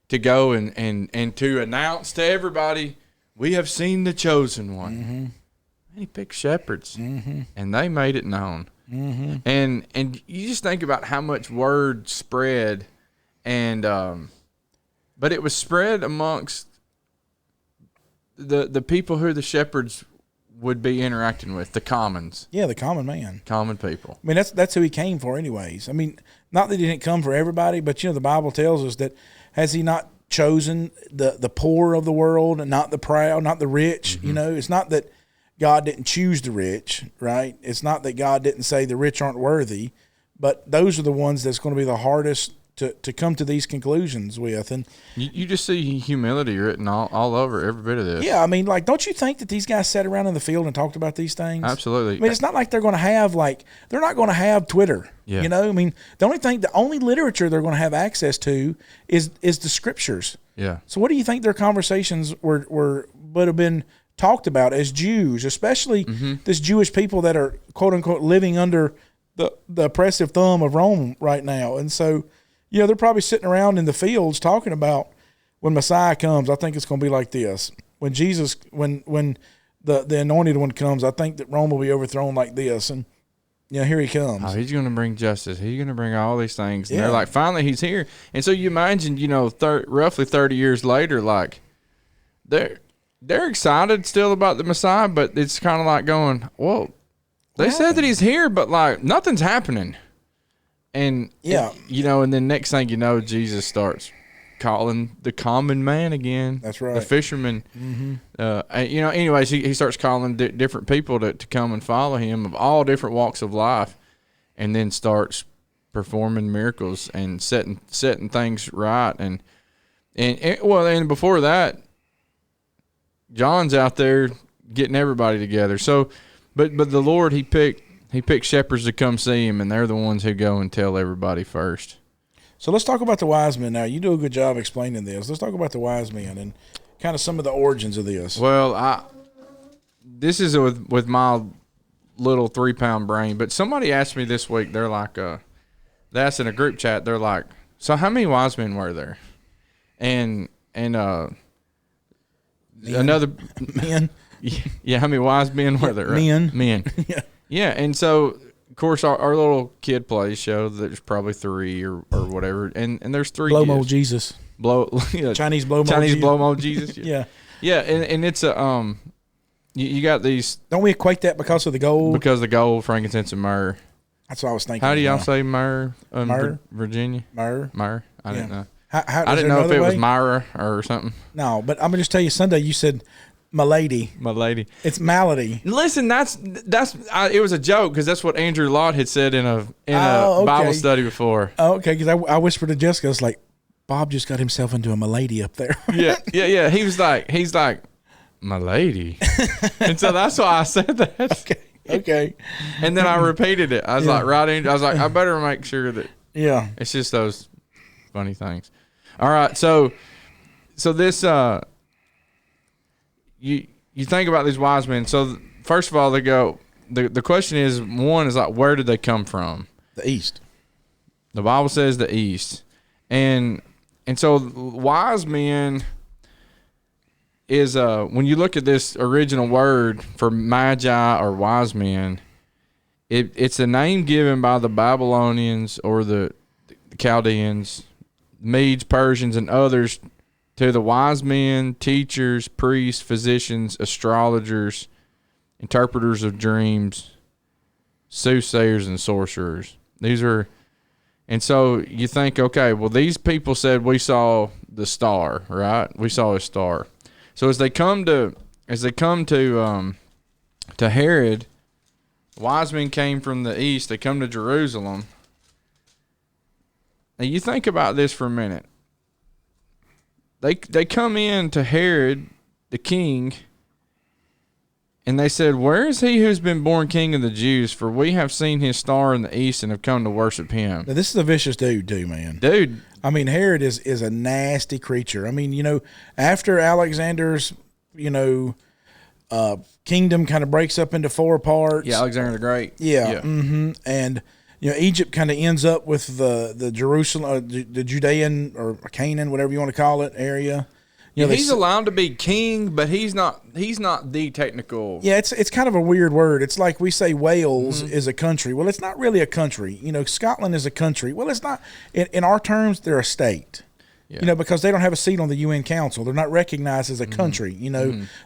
to go and to announce to everybody, we have seen the chosen one. And he picked shepherds, and they made it known. And you just think about how much word spread, and but it was spread amongst the people who the shepherds would be interacting with, the commons. Yeah, the common man. Common people. I mean, that's who he came for anyways. I mean, not that he didn't come for everybody, but, the Bible tells us that has he not chosen the poor of the world and not the proud, not the rich? It's not that God didn't choose the rich, right? It's not that God didn't say the rich aren't worthy, but those are the ones that's going to be the hardest to come to these conclusions with. And you just see humility written all over every bit of this. yeah, I mean, like, don't you think that these guys sat around in the field and talked about these things? Absolutely. I mean, it's not like they're going to have, they're not going to have Twitter. Yeah. I mean, the only literature they're going to have access to is the scriptures. Yeah. So what do you think their conversations would have been talked about as Jews, especially this Jewish people that are, quote unquote, living under the oppressive thumb of Rome right now? And so, they're probably sitting around in the fields talking about when Messiah comes, I think it's going to be like this. When Jesus, when the anointed one comes, I think that Rome will be overthrown like this. And, here he comes. Oh, he's going to bring justice. He's going to bring all these things. And Yeah. they're like, finally, he's here. And so you imagine, roughly 30 years later, like, they're excited still about the Messiah, but it's kind of like going, well, they said that he's here, but, like, nothing's happening. And, Yeah. and then next thing you know, Jesus starts calling the common man again. That's right. The fisherman. Anyways, he starts calling different people to come and follow him of all different walks of life, and then starts performing miracles and setting things right. And before that, John's out there getting everybody together. So, but the Lord, he picked shepherds to come see him, and they're the ones who go and tell everybody first. So let's talk about the wise men now. You do a good job explaining this. Let's talk about the wise men and kind of some of the origins of this. Well, this is with my little 3-pound brain, but somebody asked me this week, they're like, they asked in a group chat, they're like, so how many wise men were there? And Men. another, Men. yeah, how many wise men were there? Right? Men. Yeah. Yeah, and so, of course, our little kid plays show that there's probably 3 or whatever, and there's 3 Blow kids. mold Jesus. Chinese blow mold Chinese Jesus. blow mold Jesus. Yeah. Yeah, and it's a you got these Don't we equate that because of the gold? because the gold, frankincense, and myrrh. That's what I was thinking. How do y'all now. say myrrh? Myrrh? Virginia. Myrrh? Myrrh. I Yeah. didn't know. I I didn't know if it was Myra or something. No, but I'm going to just tell you, Sunday you said malady. My lady. It's malady. Listen, it was a joke because that's what Andrew Lott had said in a Oh, Bible okay. study before. Oh, okay, because I whispered to Jessica, I was like, Bob just got himself into a malady up there. Yeah. He's like, my lady, and so that's why I said that. Okay. And then I repeated it. I was like, I better make sure that Yeah. it's just those funny things. All right, so this you think about these wise men. So first of all, they go. The question is, one is like, where did they come from? The East. The Bible says the East, and so wise men is when you look at this original word for magi or wise men, it's a name given by the Babylonians or the Chaldeans, Medes, Persians, and others to the wise men, teachers, priests, physicians, astrologers, interpreters of dreams, soothsayers, and sorcerers. These are, and so you think, okay, well, these people said we saw the star, right? We saw a star. So as they come to Herod, wise men came from the east. They come to Jerusalem. Now you think about this for a minute. They come in to Herod, the king, and they said, "Where is he who's been born king of the Jews? For we have seen his star in the east and have come to worship him." Now, this is a vicious dude, too, man. Dude, I mean, Herod is a nasty creature. I mean, after Alexander's, kingdom kind of breaks up into 4 parts. yeah, Alexander the Great. Yeah. Mm-hmm. And, Egypt kind of ends up with the Jerusalem, the Judean or Canaan, whatever you want to call it, area. He's allowed to be king, but he's not the technical. Yeah, it's kind of a weird word. It's like we say Wales is a country. Well, it's not really a country. Scotland is a country. Well, it's not. In our terms, they're a state. Yeah. Because they don't have a seat on the UN Council. They're not recognized as a country.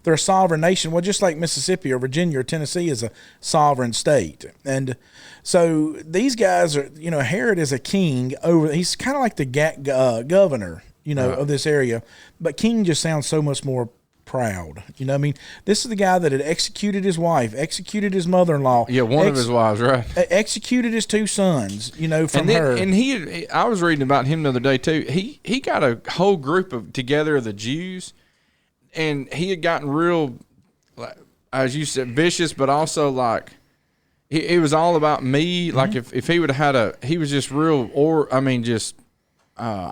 They're a sovereign nation. Well, just like Mississippi or Virginia or Tennessee is a sovereign state. And so these guys are, Herod is a king over. He's kind of like the governor, of this area. But king just sounds so much more proud. This is the guy that had executed his wife, executed his mother-in-law. Yeah, one of his wives, right? Executed his two sons, from her. And I was reading about him the other day too. He got a whole group together of the Jews, and he had gotten real, as you said, vicious, but also like it was all about me. Like if he would have had he was just real, I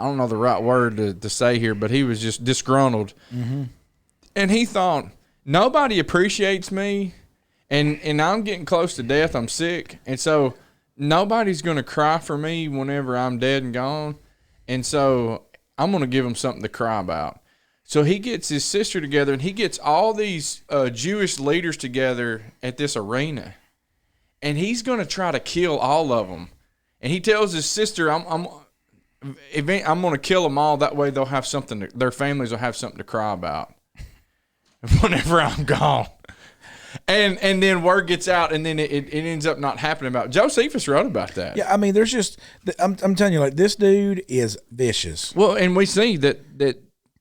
don't know the right word to say here, but he was just disgruntled. And he thought, nobody appreciates me, and I'm getting close to death. I'm sick. And so nobody's going to cry for me whenever I'm dead and gone. And so I'm going to give them something to cry about. So he gets his sister together, and he gets all these Jewish leaders together at this arena. And he's going to try to kill all of them. And he tells his sister, I'm going to kill them all. That way they'll have something. Their families will have something to cry about whenever I'm gone. And then word gets out, and then it ends up not happening. Josephus wrote about that. Yeah, there's just I'm telling you, like, this dude is vicious. Well, and we see that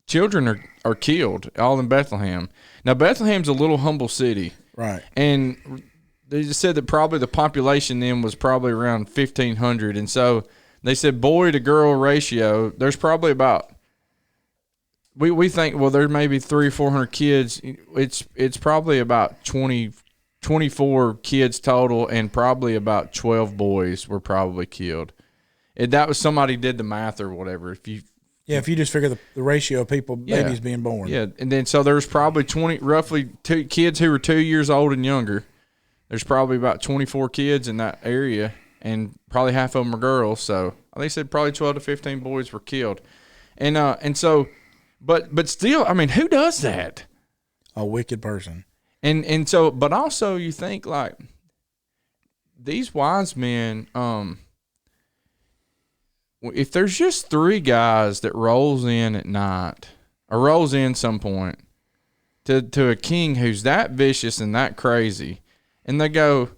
children are killed all in Bethlehem. Now Bethlehem's a little humble city, right? And they just said that probably the population then was probably around 1,500, and so they said boy to girl ratio. There's probably about we think, well, there may be 300 or 400 kids. It's probably about 24 kids total, and probably about 12 boys were probably killed. And that was somebody did the math or whatever. If you just figure the ratio of babies being born. Yeah, and then so there's probably roughly two kids who were 2 years old and younger. There's probably about 24 kids in that area, and probably half of them are girls. So they said probably 12 to 15 boys were killed, and so. But still, who does that? A wicked person. And so, but also you think like these wise men, if there's just three guys that rolls in at night or rolls in some point to a king who's that vicious and that crazy, and they go,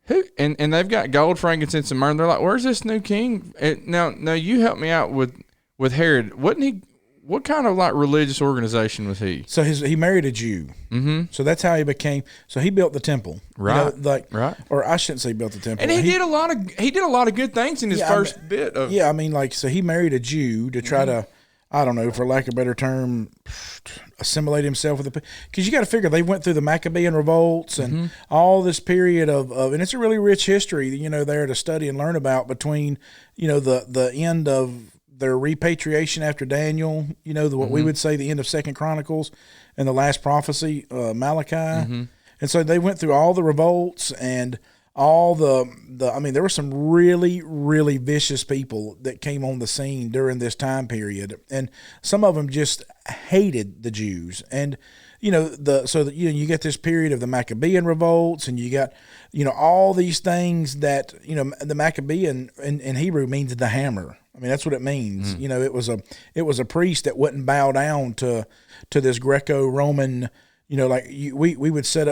who? And they've got gold, frankincense, and myrrh. And they're like, where's this new king? And now you help me out with Herod. Wasn't he? What kind of like religious organization was he? So he married a Jew. Mm-hmm. So that's how he became. So he built the temple, right? Right. Or I shouldn't say built the temple. And he did a lot of good things in his first bit of. Yeah, so he married a Jew to try to, I don't know, for lack of a better term, assimilate himself with the. Because you got to figure they went through the Maccabean revolts and all this period of, and it's a really rich history, there to study and learn about between, the end of their repatriation after Daniel, what we would say the end of 2 Chronicles and the last prophecy, Malachi. And so they went through all the revolts and all there were some really, really vicious people that came on the scene during this time period. And some of them just hated the Jews. And, you get this period of the Maccabean revolts, and you got, all these things that, the Maccabean in Hebrew means the hammer. That's what it means. It was a priest that wouldn't bow down to this Greco-Roman, they would set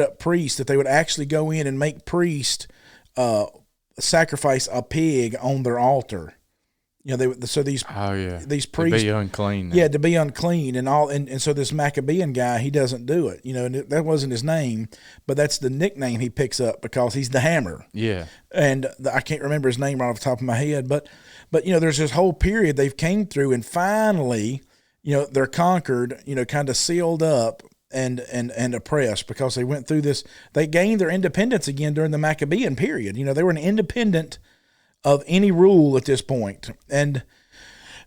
up priests that they would actually go in and make priests sacrifice a pig on their altar. These priests to be unclean. Yeah, to be unclean and so this Maccabean guy, he doesn't do it. And that wasn't his name, but that's the nickname he picks up because he's the hammer. Yeah. And I can't remember his name right off the top of my head, but there's this whole period they've came through, and finally, they're conquered, kind of sealed up and oppressed because they went through this. They gained their independence again during the Maccabean period. They were an independent of any rule at this point. And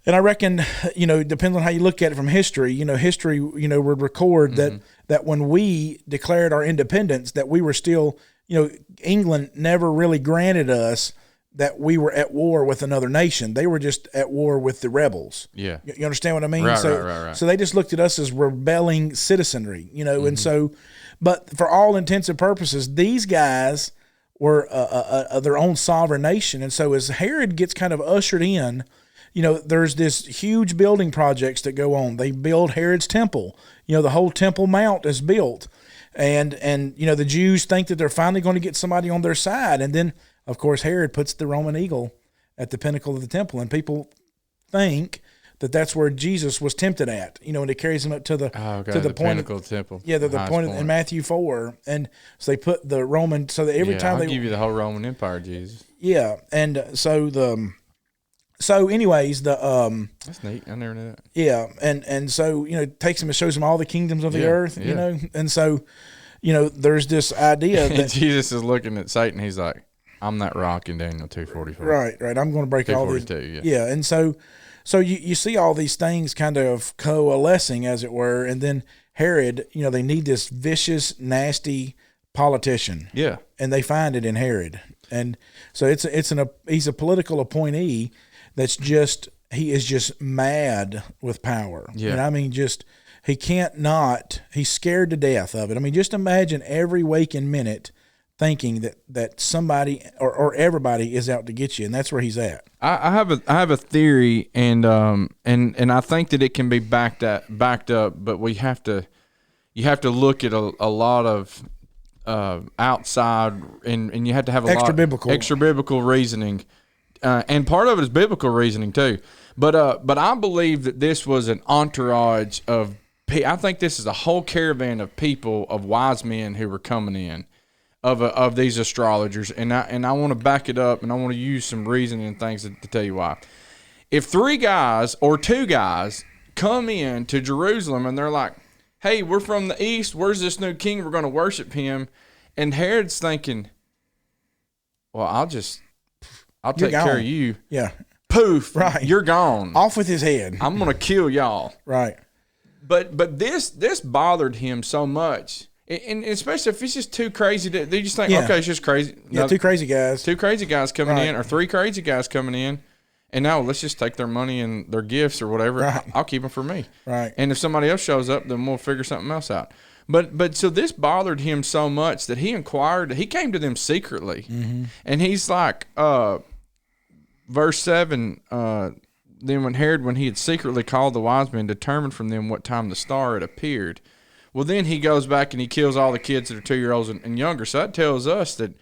I reckon, depends on how you look at it from history, history, would record that when we declared our independence, that we were still England never really granted us that we were at war with another nation. They were just at war with the rebels. Yeah. You understand what I mean? Right, so, right. So they just looked at us as rebelling citizenry, and so, but for all intents and purposes, these guys were their own sovereign nation. And so as Herod gets kind of ushered in, there's this huge building projects that go on. They build Herod's temple. The whole Temple Mount is built. And the Jews think that they're finally going to get somebody on their side. And then, of course, Herod puts the Roman eagle at the pinnacle of the temple. And people think that that's where Jesus was tempted at, and it carries him up to the point pinnacle temple. Yeah, the point in Matthew 4. And so they put the Roman, so that every time I'll they give you the whole Roman Empire, Jesus. Yeah. And so anyways, that's neat. I never knew that. Yeah, and so it takes him and shows him all the kingdoms of the earth, and so there's this idea that Jesus is looking at Satan. He's like, "I'm that rock in Daniel 2:44." Right. I'm going to break all these. Yeah, and so you see all these things kind of coalescing, as it were, and then Herod, they need this vicious, nasty politician. Yeah, and they find it in Herod, and so he's a political appointee. That's he is just mad with power. Yeah. And I mean, he's scared to death of it. I mean, just imagine every waking minute thinking that somebody or everybody is out to get you, and that's where he's at. I have a theory, and I think that it can be backed up, but you have to look at a lot of outside, and you have to have extra biblical reasoning. And part of it is biblical reasoning too, but I believe that this was an entourage of. I think this is a whole caravan of people, of wise men who were coming in, of these astrologers, and I want to back it up, and I want to use some reasoning and things to tell you why. If 3 guys or 2 guys come in to Jerusalem and they're like, "Hey, we're from the east. Where's this new king? We're going to worship him," and Herod's thinking, "Well, I'll take care of you." Yeah. Poof. Right. You're gone. Off with his head. I'm going to kill y'all. Right. But this bothered him so much. And especially if it's just too crazy. They just think, okay, it's just crazy. Yeah, 2 crazy guys. 2 crazy guys coming in, or 3 crazy guys coming in. And now let's just take their money and their gifts or whatever. Right. I'll keep them for me. Right. And if somebody else shows up, then we'll figure something else out. But so this bothered him so much that he inquired. He came to them secretly. Mm-hmm. And he's like, verse 7, then when Herod, when he had secretly called the wise men, determined from them what time the star had appeared. Well, then he goes back and he kills all the kids that are 2-year-olds and younger. So that tells us that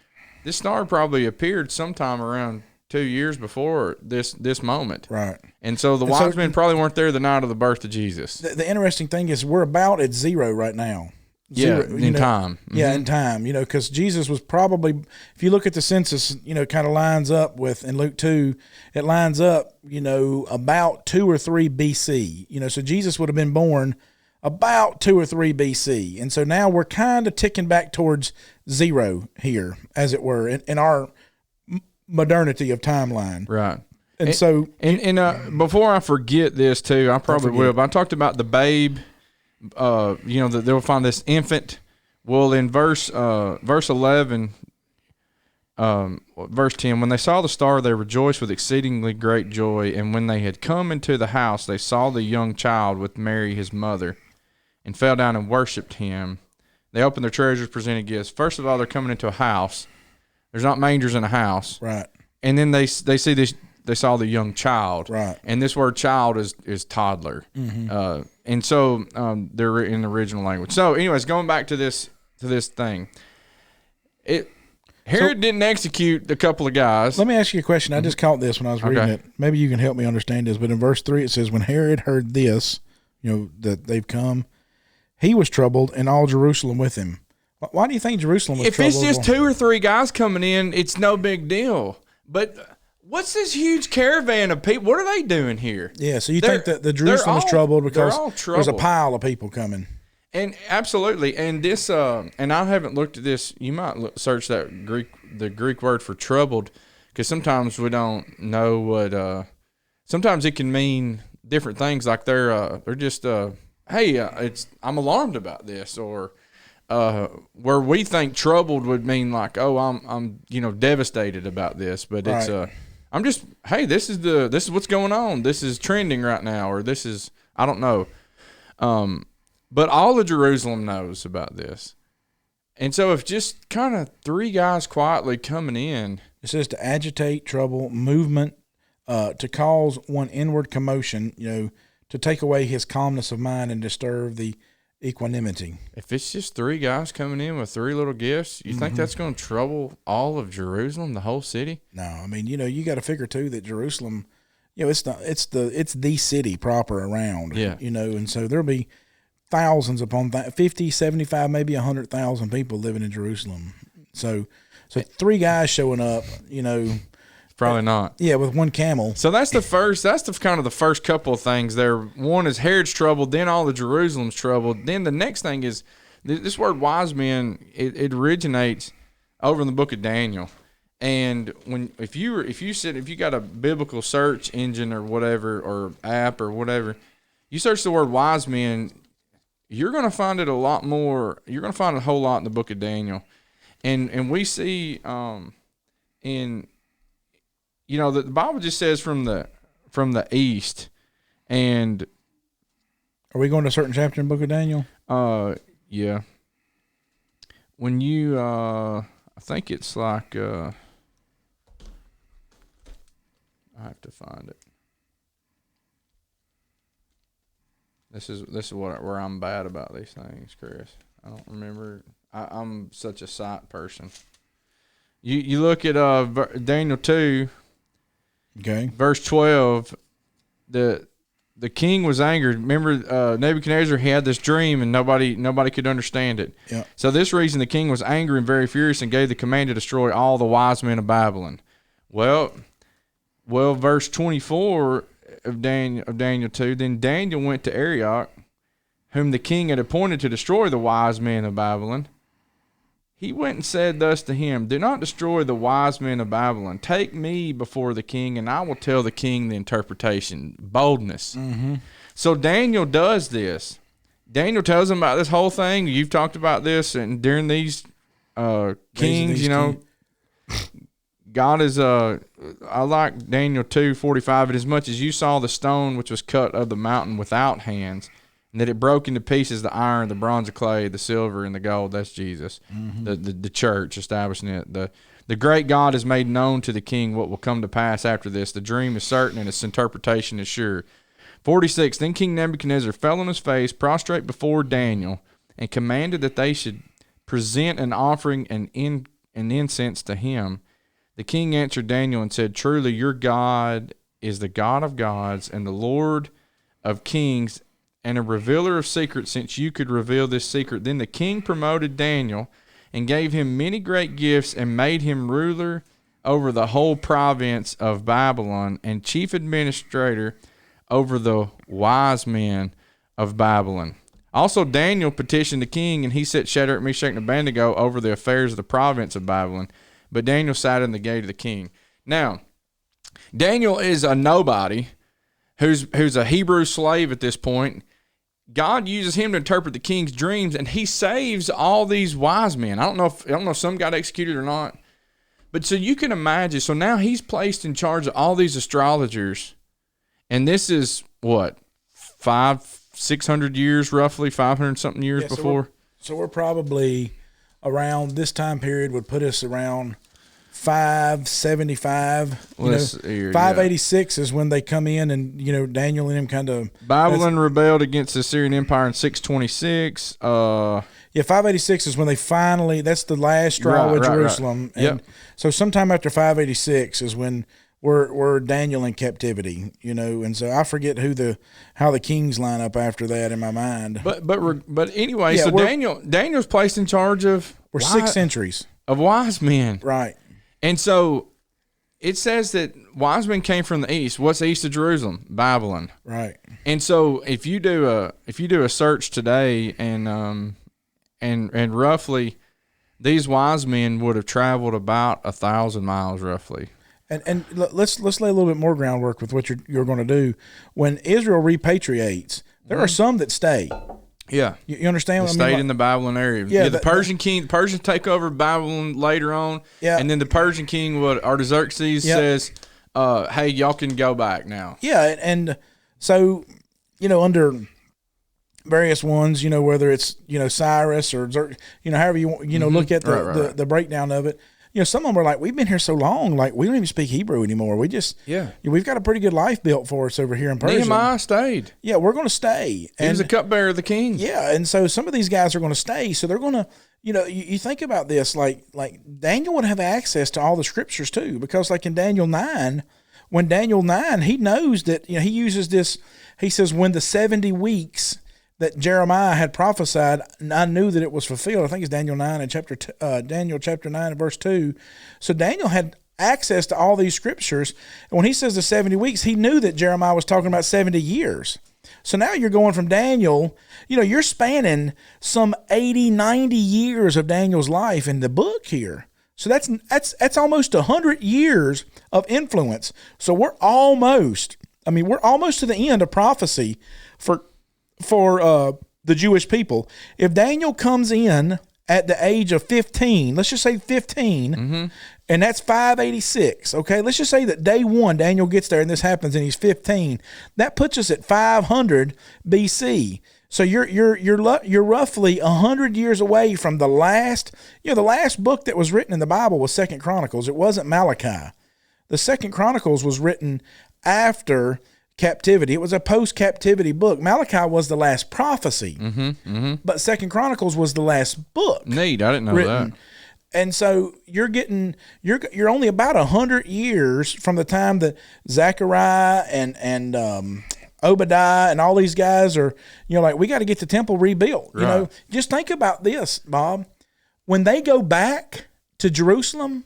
this star probably appeared sometime around 2 years before this moment. Right. And so the wise men probably weren't there the night of the birth of Jesus. The interesting thing is we're about at 0 right now. Zero, in time. Mm-hmm. Yeah, in time, because Jesus was probably, if you look at the census, kind of lines up with, in Luke 2, it lines up, about 2 or 3 BC. So Jesus would have been born about 2 or 3 BC. And so now we're kind of ticking back towards 0 here, as it were, in our modernity of timeline. Right. And so... And before I forget this, too, I probably will, but I talked about the babe... that they'll find this infant. Well, in verse 11, verse 10, when they saw the star, they rejoiced with exceedingly great joy. And when they had come into the house, they saw the young child with Mary, his mother, and fell down and worshipped him. They opened their treasures, presented gifts. First of all, they're coming into a house. There's not mangers in a house. Right. And then they see this. They saw the young child, right? And this word "child" is toddler, mm-hmm. And so they're in the original language. So, anyways, going back to this thing, Herod didn't execute a couple of guys. Let me ask you a question. I just caught this when I was reading it. Maybe you can help me understand this. But in verse 3, it says, "When Herod heard this, that they've come, he was troubled, and all Jerusalem with him." Why do you think Jerusalem was troubled? If it's just 2 or 3 guys coming in, it's no big deal. But what's this huge caravan of people? What are they doing here? Yeah, so you think that the Jerusalem was troubled because there's a pile of people coming. And absolutely, and this, and I haven't looked at this. You might search the Greek word for troubled, because sometimes we don't know what. Sometimes it can mean different things. Like they're just, hey, I'm alarmed about this, or where we think troubled would mean like, oh, I'm devastated about this, but it's Right. I'm just, hey, this is what's going on. This is trending right now, or this is, I don't know. But all of Jerusalem knows about this. And so if just kind of three guys quietly coming in. It says to agitate, trouble, movement, to cause one inward commotion, to take away his calmness of mind and disturb the equanimity. If it's just three guys coming in with three little gifts, you think that's going to trouble all of Jerusalem, the whole city? No, I mean, you got to figure too that Jerusalem, it's the city proper around. Yeah. And so there'll be thousands upon 50, 75, maybe 100,000 people living in Jerusalem. So three guys showing up, Probably not. yeah, with one camel. So that's the kind of the first couple of things there. One is Herod's troubled, then all of Jerusalem's troubled. Then the next thing is this word wise men, it originates over in the book of Daniel. And if you got a biblical search engine or whatever, or app or whatever, you search the word wise men, you're going to find it a lot more. You're going to find a whole lot in the book of Daniel. And we see the Bible just says from the east, and Are we going to a certain chapter in the book of Daniel? yeah. When you I think it's like I have to find it. This is where I'm bad about these things, Chris. I don't remember. I'm such a sight person. You look at Daniel 2. Okay. Verse 12, the king was angered. Remember, Nebuchadnezzar, he had this dream, and nobody could understand it. Yeah. So this reason the king was angry and very furious and gave the command to destroy all the wise men of Babylon. Well, verse 24 of Daniel 2, then Daniel went to Arioch, whom the king had appointed to destroy the wise men of Babylon. He went and said thus to him, do not destroy the wise men of Babylon. Take me before the king, and I will tell the king the interpretation. Boldness. Mm-hmm. So Daniel does this. Daniel tells him about this whole thing. You've talked about this, and during these kings, God is, I like Daniel 2:45, and as much as you saw the stone which was cut of the mountain without hands, and that it broke into pieces the iron, the bronze, the clay, the silver, and the gold. That's Jesus, the church establishing it. The great God has made known to the king what will come to pass after this. The dream is certain, and its interpretation is sure. 46, then King Nebuchadnezzar fell on his face, prostrate before Daniel, and commanded that they should present an offering and incense to him. The king answered Daniel and said, truly your God is the God of gods and the Lord of kings, and a revealer of secrets, since you could reveal this secret. Then the king promoted Daniel and gave him many great gifts and made him ruler over the whole province of Babylon and chief administrator over the wise men of Babylon. Also Daniel petitioned the king, and he set Shadrach, Meshach, and Abednego over the affairs of the province of Babylon. But Daniel sat in the gate of the king. Now, Daniel is a nobody who's a Hebrew slave at this point. God uses him to interpret the king's dreams, and he saves all these wise men. I don't know if some got executed or not, but so you can imagine. So now he's placed in charge of all these astrologers, and this is what 500-600 years, roughly 500 something years before. So we're probably around this time period would put us around 575. 586 is when they come in, and Daniel and him kind of Babylon rebelled against the Syrian Empire in 626. 586 is when they finally. That's the last straw with Jerusalem. Right. And so sometime after 586 is when we're Daniel in captivity. And so I forget how the kings line up after that in my mind. But anyway, so Daniel's placed in charge of 6 centuries of wise men, right? And so it says that wise men came from the east. What's east of Jerusalem? Babylon. Right. And so if you do a search today, and roughly these wise men would have traveled about 1,000 miles roughly. And let's lay a little bit more groundwork with what you're going to do. When Israel repatriates, there are some that stay. Yeah. You understand what I mean? Stayed Like- in the Babylon area. Yeah, the Persian king, the Persians take over Babylon later on. Yeah. And then the Persian king, Artaxerxes Yep. says, hey, y'all can go back now. Yeah, and so, under various ones, whether it's, Cyrus or, however you want, look at the breakdown of it. Some of them are like, we've been here so long, like we don't even speak Hebrew anymore. We just, we've got a pretty good life built for us over here in Persia. Nehemiah stayed. Yeah, we're going to stay. He was the cupbearer of the king. Yeah, and so some of these guys are going to stay. So they're going to, you think about this, like Daniel would have access to all the scriptures too, because like in Daniel 9, when Daniel 9, he knows that, he uses this, he says, when the 70 weeks that Jeremiah had prophesied, I knew that it was fulfilled. I think it's Daniel 9 and Daniel chapter 9 and verse 2. So Daniel had access to all these scriptures. And when he says the 70 weeks, he knew that Jeremiah was talking about 70 years. So now you're going from Daniel, you're spanning some 80, 90 years of Daniel's life in the book here. So that's almost 100 years of influence. So we're almost to the end of prophecy for the Jewish people. If Daniel comes in at the age of 15, let's just say 15, and that's 586, okay? Let's just say that day one, Daniel gets there and this happens and he's 15. That puts us at 500 BC. So you're roughly 100 years away from the last, the last book that was written in the Bible was 2nd Chronicles. It wasn't Malachi. The 2nd Chronicles was written after captivity. It was a post-captivity book. Malachi was the last prophecy, but 2nd Chronicles was the last book. Neat, I didn't know written. that. And so you're only about 100 years from the time that Zechariah and Obadiah and all these guys are, like, we got to get the temple rebuilt. Right. Just think about this, Bob. When they go back to Jerusalem,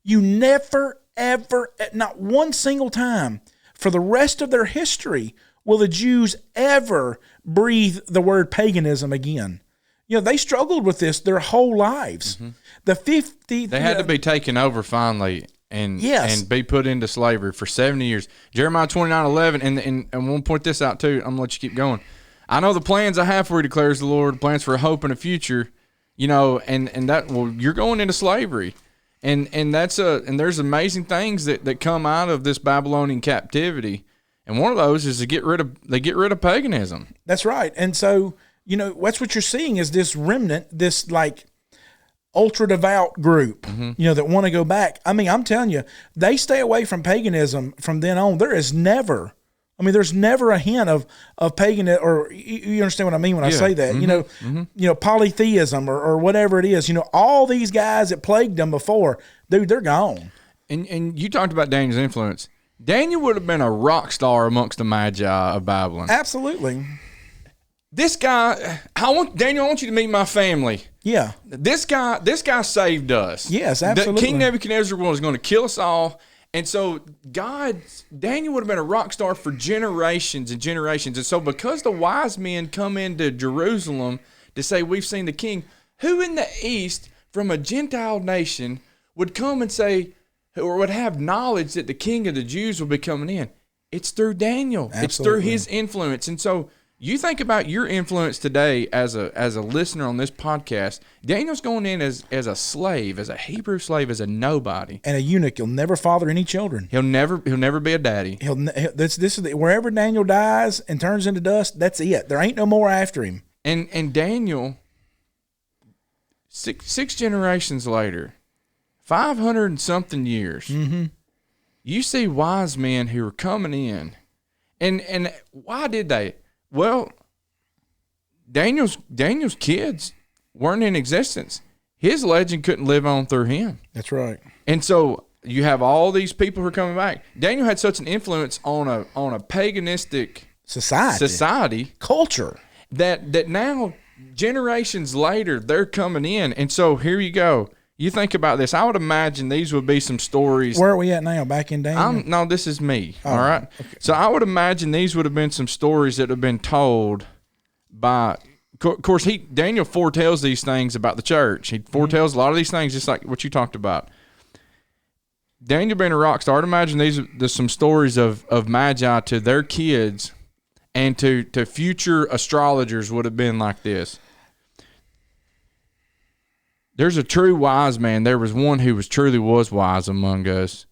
you never, ever, not one single time for the rest of their history will the Jews ever breathe the word paganism again. They struggled with this their whole lives. The 50... They had to be taken over finally and be put into slavery for 70 years. Jeremiah 29:11, and we'll point this out too. I'm going to let you keep going. I know the plans I have for you, declares the Lord, plans for a hope and a future, and that, well, you're going into slavery. And there's amazing things that come out of this Babylonian captivity. And one of those is they get rid of paganism. That's right. And so, that's what you're seeing is this remnant, this like ultra devout group, that want to go back. I mean, I'm telling you, they stay away from paganism from then on. There's never a hint of pagan, or you understand what I mean when I say that, polytheism or whatever it is, all these guys that plagued them before, dude, they're gone. And you talked about Daniel's influence. Daniel would have been a rock star amongst the Magi of Babylon. Absolutely. This guy, Daniel, I want you to meet my family. Yeah. This guy saved us. Yes, absolutely. King Nebuchadnezzar was going to kill us all. And so Daniel would have been a rock star for generations and generations. And so because the wise men come into Jerusalem to say, we've seen the king, who in the East from a Gentile nation would come and say, or would have knowledge that the king of the Jews will be coming in? It's through Daniel. Absolutely. It's through his influence. And so you think about your influence today as a listener on this podcast. Daniel's going in as a slave, as a Hebrew slave, as a nobody, and a eunuch. He'll never father any children. He'll never be a daddy. This is wherever Daniel dies and turns into dust. That's it. There ain't no more after him. And Daniel, six generations later, 500 and something years. You see wise men who are coming in, and why did they? Well, Daniel's kids weren't in existence. His legend couldn't live on through him. That's right. And so you have all these people who are coming back. Daniel had such an influence on a paganistic society culture that now generations later they're coming in. And so here you go. You think about this. I would imagine these would be some stories. Where are we at now? Back in Daniel? No, this is me. All right. Okay. So I would imagine these would have been some stories that have been told by. Of course, Daniel foretells these things about the church. He foretells a lot of these things, just like what you talked about. Daniel being a rock star, I'd imagine there's some stories of Magi to their kids and to future astrologers would have been like this. There's a true wise man. There was one who truly was wise among us,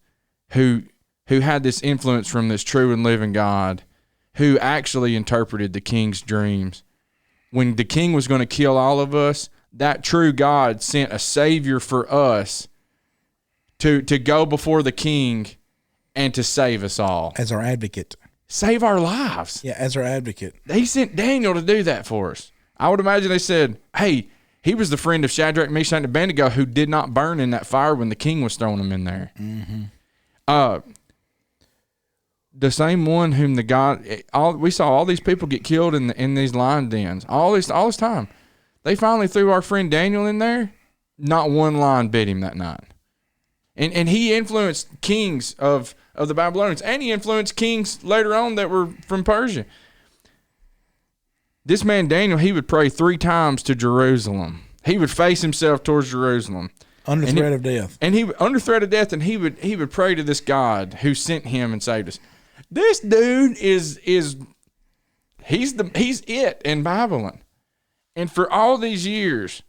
who had this influence from this true and living God, who actually interpreted the king's dreams. When the king was going to kill all of us, that true God sent a savior for us to go before the king and to save us all. As our advocate. Save our lives. Yeah, as our advocate. He sent Daniel to do that for us. I would imagine they said, hey, he was the friend of Shadrach, Meshach, and Abednego who did not burn in that fire when the king was throwing them in there. Mm-hmm. The same one whom we saw all these people get killed in these lion dens. All this time. They finally threw our friend Daniel in there. Not one lion bit him that night. And he influenced kings of the Babylonians, and he influenced kings later on that were from Persia. This man Daniel, he would pray 3 times to Jerusalem. He would face himself towards Jerusalem. Under threat of death. And under threat of death, and he would pray to this God who sent him and saved us. This dude he's it in Babylon. And for all these years.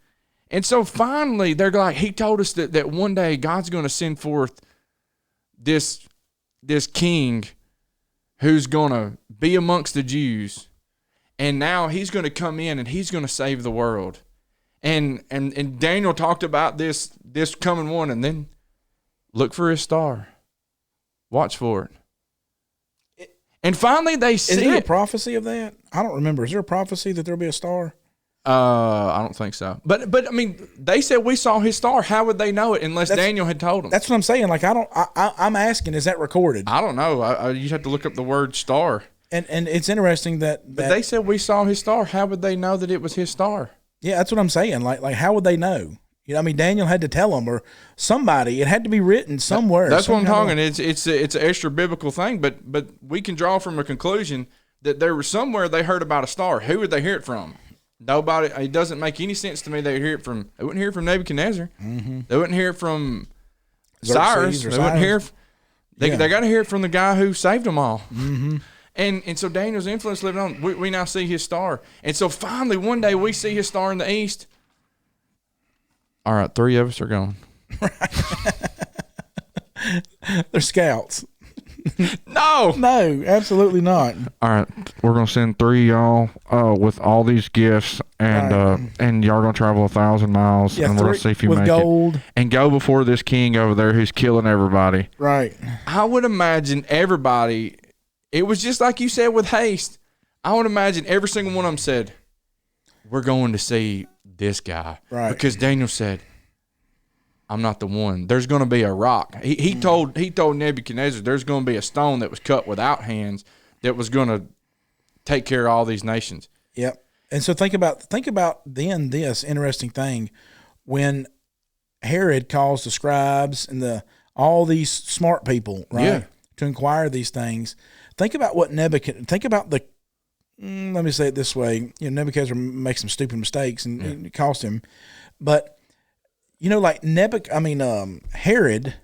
And so finally, they're like, he told us that one day God's going to send forth this king who's going to be amongst the Jews. And now he's going to come in and he's going to save the world. And Daniel talked about this coming one, and then look for his star. Watch for it. And finally they see it. Is there a prophecy of that? I don't remember. Is there a prophecy that there'll be a star? I don't think so. But I mean, they said we saw his star. How would they know it unless Daniel had told them? That's what I'm saying. Like, I'm asking, is that recorded? I don't know. You'd have to look up the word star. And it's interesting that they said we saw his star. How would they know that it was his star? Yeah, that's what I'm saying. Like how would they know? You know, I mean, Daniel had to tell them, or somebody. It had to be written somewhere. That's what I'm talking. It's an extra biblical thing, but we can draw from a conclusion that there was somewhere they heard about a star. Who would they hear it from? Nobody. It doesn't make any sense to me. They hear it from. They wouldn't hear it from Nebuchadnezzar. Mm-hmm. They wouldn't hear it from Cyrus. They wouldn't hear. They got to hear it from the guy who saved them all. Mm-hmm. And so Daniel's influence living on. We now see his star. And so finally one day we see his star in the east. All right, 3 of us are gone. They're scouts. No, absolutely not. All right, we're gonna send 3 of y'all with all these gifts, and and y'all gonna travel 1,000 miles, and we're gonna see if you make gold. It. And go before this king over there who's killing everybody. Right. I would imagine everybody. It was just like you said with haste. I would imagine every single one of them said, "We're going to see this guy," right? Because Daniel said, I'm not the one. There's going to be a rock. He told Nebuchadnezzar there's going to be a stone that was cut without hands that was going to take care of all these nations. Yep. And so think about then this interesting thing when Herod calls the scribes and all these smart people, right, to inquire these things. Think about what let me say it this way. You know, Nebuchadnezzar makes some stupid mistakes and it cost him, but you know, like Herod,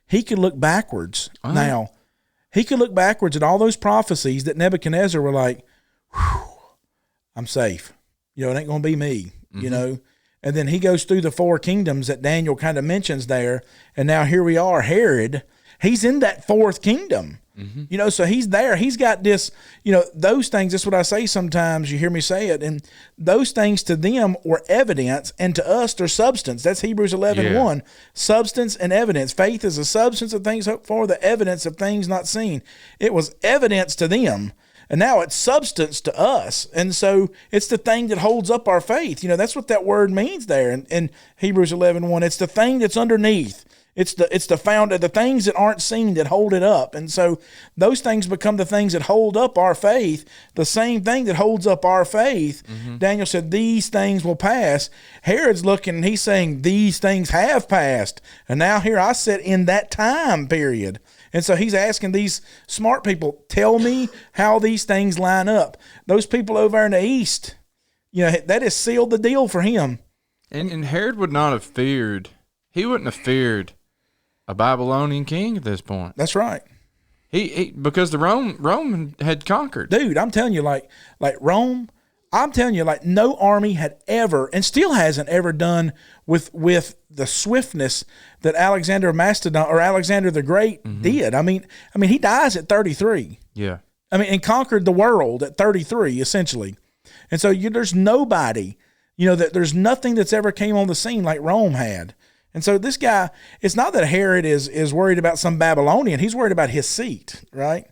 he could look backwards. Uh-huh. Now, he could look backwards at all those prophecies that Nebuchadnezzar were like, whew, I'm safe. You know, it ain't going to be me, you know. And then he goes through the 4 kingdoms that Daniel kind of mentions there. And now here we are, Herod. He's in that 4th kingdom. Mm-hmm. You know, so he's there. He's got this, you know, those things. That's what I say sometimes. You hear me say it. And those things to them were evidence, and to us, they're substance. That's Hebrews 11:1. Substance and evidence. Faith is the substance of things hoped for, the evidence of things not seen. It was evidence to them, and now it's substance to us. And so it's the thing that holds up our faith. You know, that's what that word means there in Hebrews 11:1. It's the thing that's underneath. It's the things that aren't seen that hold it up. And so those things become the things that hold up our faith. The same thing that holds up our faith. Mm-hmm. Daniel said, these things will pass. Herod's looking and he's saying, these things have passed. And now here I sit in that time period. And so he's asking these smart people, tell me how these things line up. Those people over in the east, you know, that has sealed the deal for him. And Herod would not have feared. He wouldn't have feared a Babylonian king at this point. That's right. He because the Rome had conquered. Dude, I'm telling you, like Rome, I'm telling you, like no army had ever and still hasn't ever done with the swiftness that Alexander of Macedon or Alexander the Great did. I mean, he dies at 33. Yeah. I mean, and conquered the world at 33, essentially. And so there's nobody, that there's nothing that's ever came on the scene like Rome had. And so this guy, it's not that Herod is worried about some Babylonian. He's worried about his seat, right?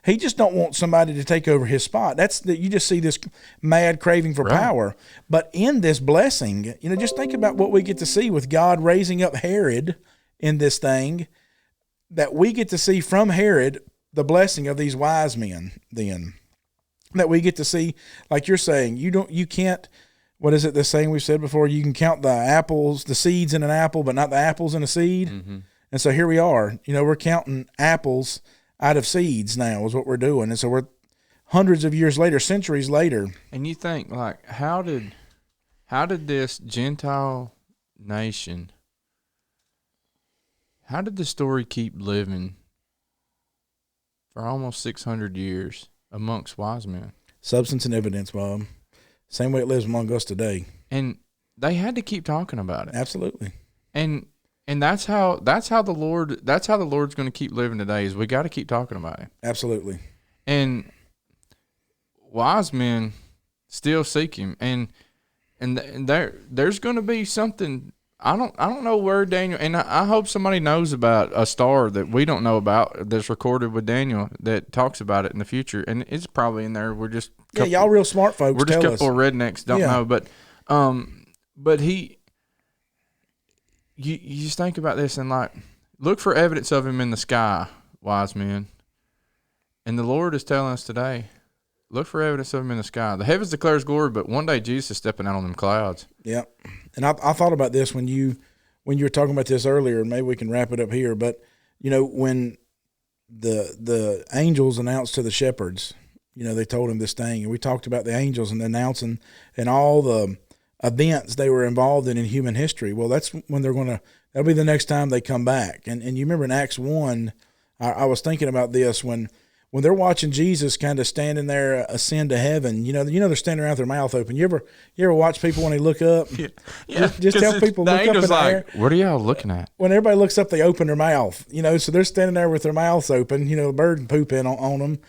He just don't want somebody to take over his spot. You just see this mad craving for power. But in this blessing, just think about what we get to see with God raising up Herod in this thing, that we get to see from Herod the blessing of these wise men then. That we get to see, like you're saying, you can't, what is it, the saying we've said before, you can count the apples, the seeds in an apple, but not the apples in a seed. Mm-hmm. And so here we are, we're counting apples out of seeds now is what we're doing. And so we're hundreds of years later, centuries later. And you think, like, how did this Gentile nation, how did the story keep living for almost 600 years amongst wise men? Substance and evidence, Bob. Same way it lives among us today. And they had to keep talking about it. Absolutely. And that's how the Lord's going to keep living today, is we got to keep talking about it. Absolutely. And wise men still seek him, and there's going to be something. I don't know where Daniel, and I hope somebody knows about a star that we don't know about that's recorded with Daniel that talks about it in the future, and it's probably in there. We're just y'all real smart folks. We're just a couple of rednecks don't know, but you just think about this and like look for evidence of him in the sky, wise men, and the Lord is telling us today, look for evidence of him in the sky. The heavens declare his glory, but one day Jesus is stepping out on them clouds. Yeah. And I thought about this when you were talking about this earlier, and maybe we can wrap it up here. But when the angels announced to the shepherds, they told him this thing, and we talked about the angels and announcing and all the events they were involved in human history. Well, that's when that'll be the next time they come back. And you remember in Acts 1, I was thinking about this when they're watching Jesus kind of standing there ascend to heaven, they're standing around with their mouth open. You ever watch people when they look up? Yeah. Just tell people look up in the air. What are y'all looking at? When everybody looks up, they open their mouth, so they're standing there with their mouths open, the bird poop in on them.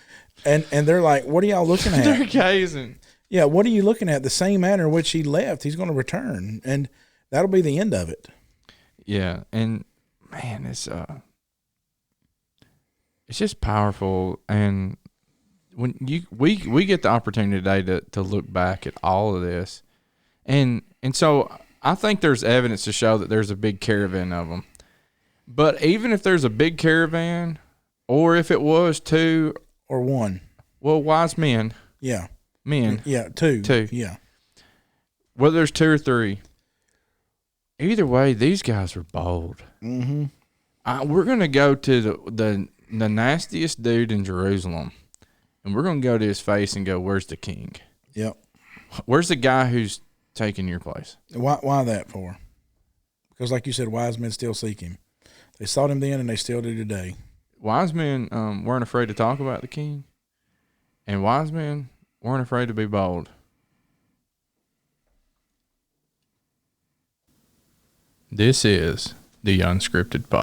And they're like, what are y'all looking at? They're gazing. Yeah, what are you looking at? The same manner in which he left, he's going to return. And that'll be the end of it. Yeah, and man, it's just powerful, and when we get the opportunity today to look back at all of this, and so I think there's evidence to show that there's a big caravan of them. But even if there's a big caravan, or if it was two or one, well, wise men, two, yeah, whether there's two or three, either way, these guys are bold. Mm-hmm. We're gonna go to the nastiest dude in Jerusalem, and we're going to go to his face and go, where's the king? Yep. Where's the guy who's taking your place? Why that for? Because like you said, wise men still seek him. They sought him then, and they still do today. Wise men weren't afraid to talk about the king, and wise men weren't afraid to be bold. This is the Unscripted Podcast.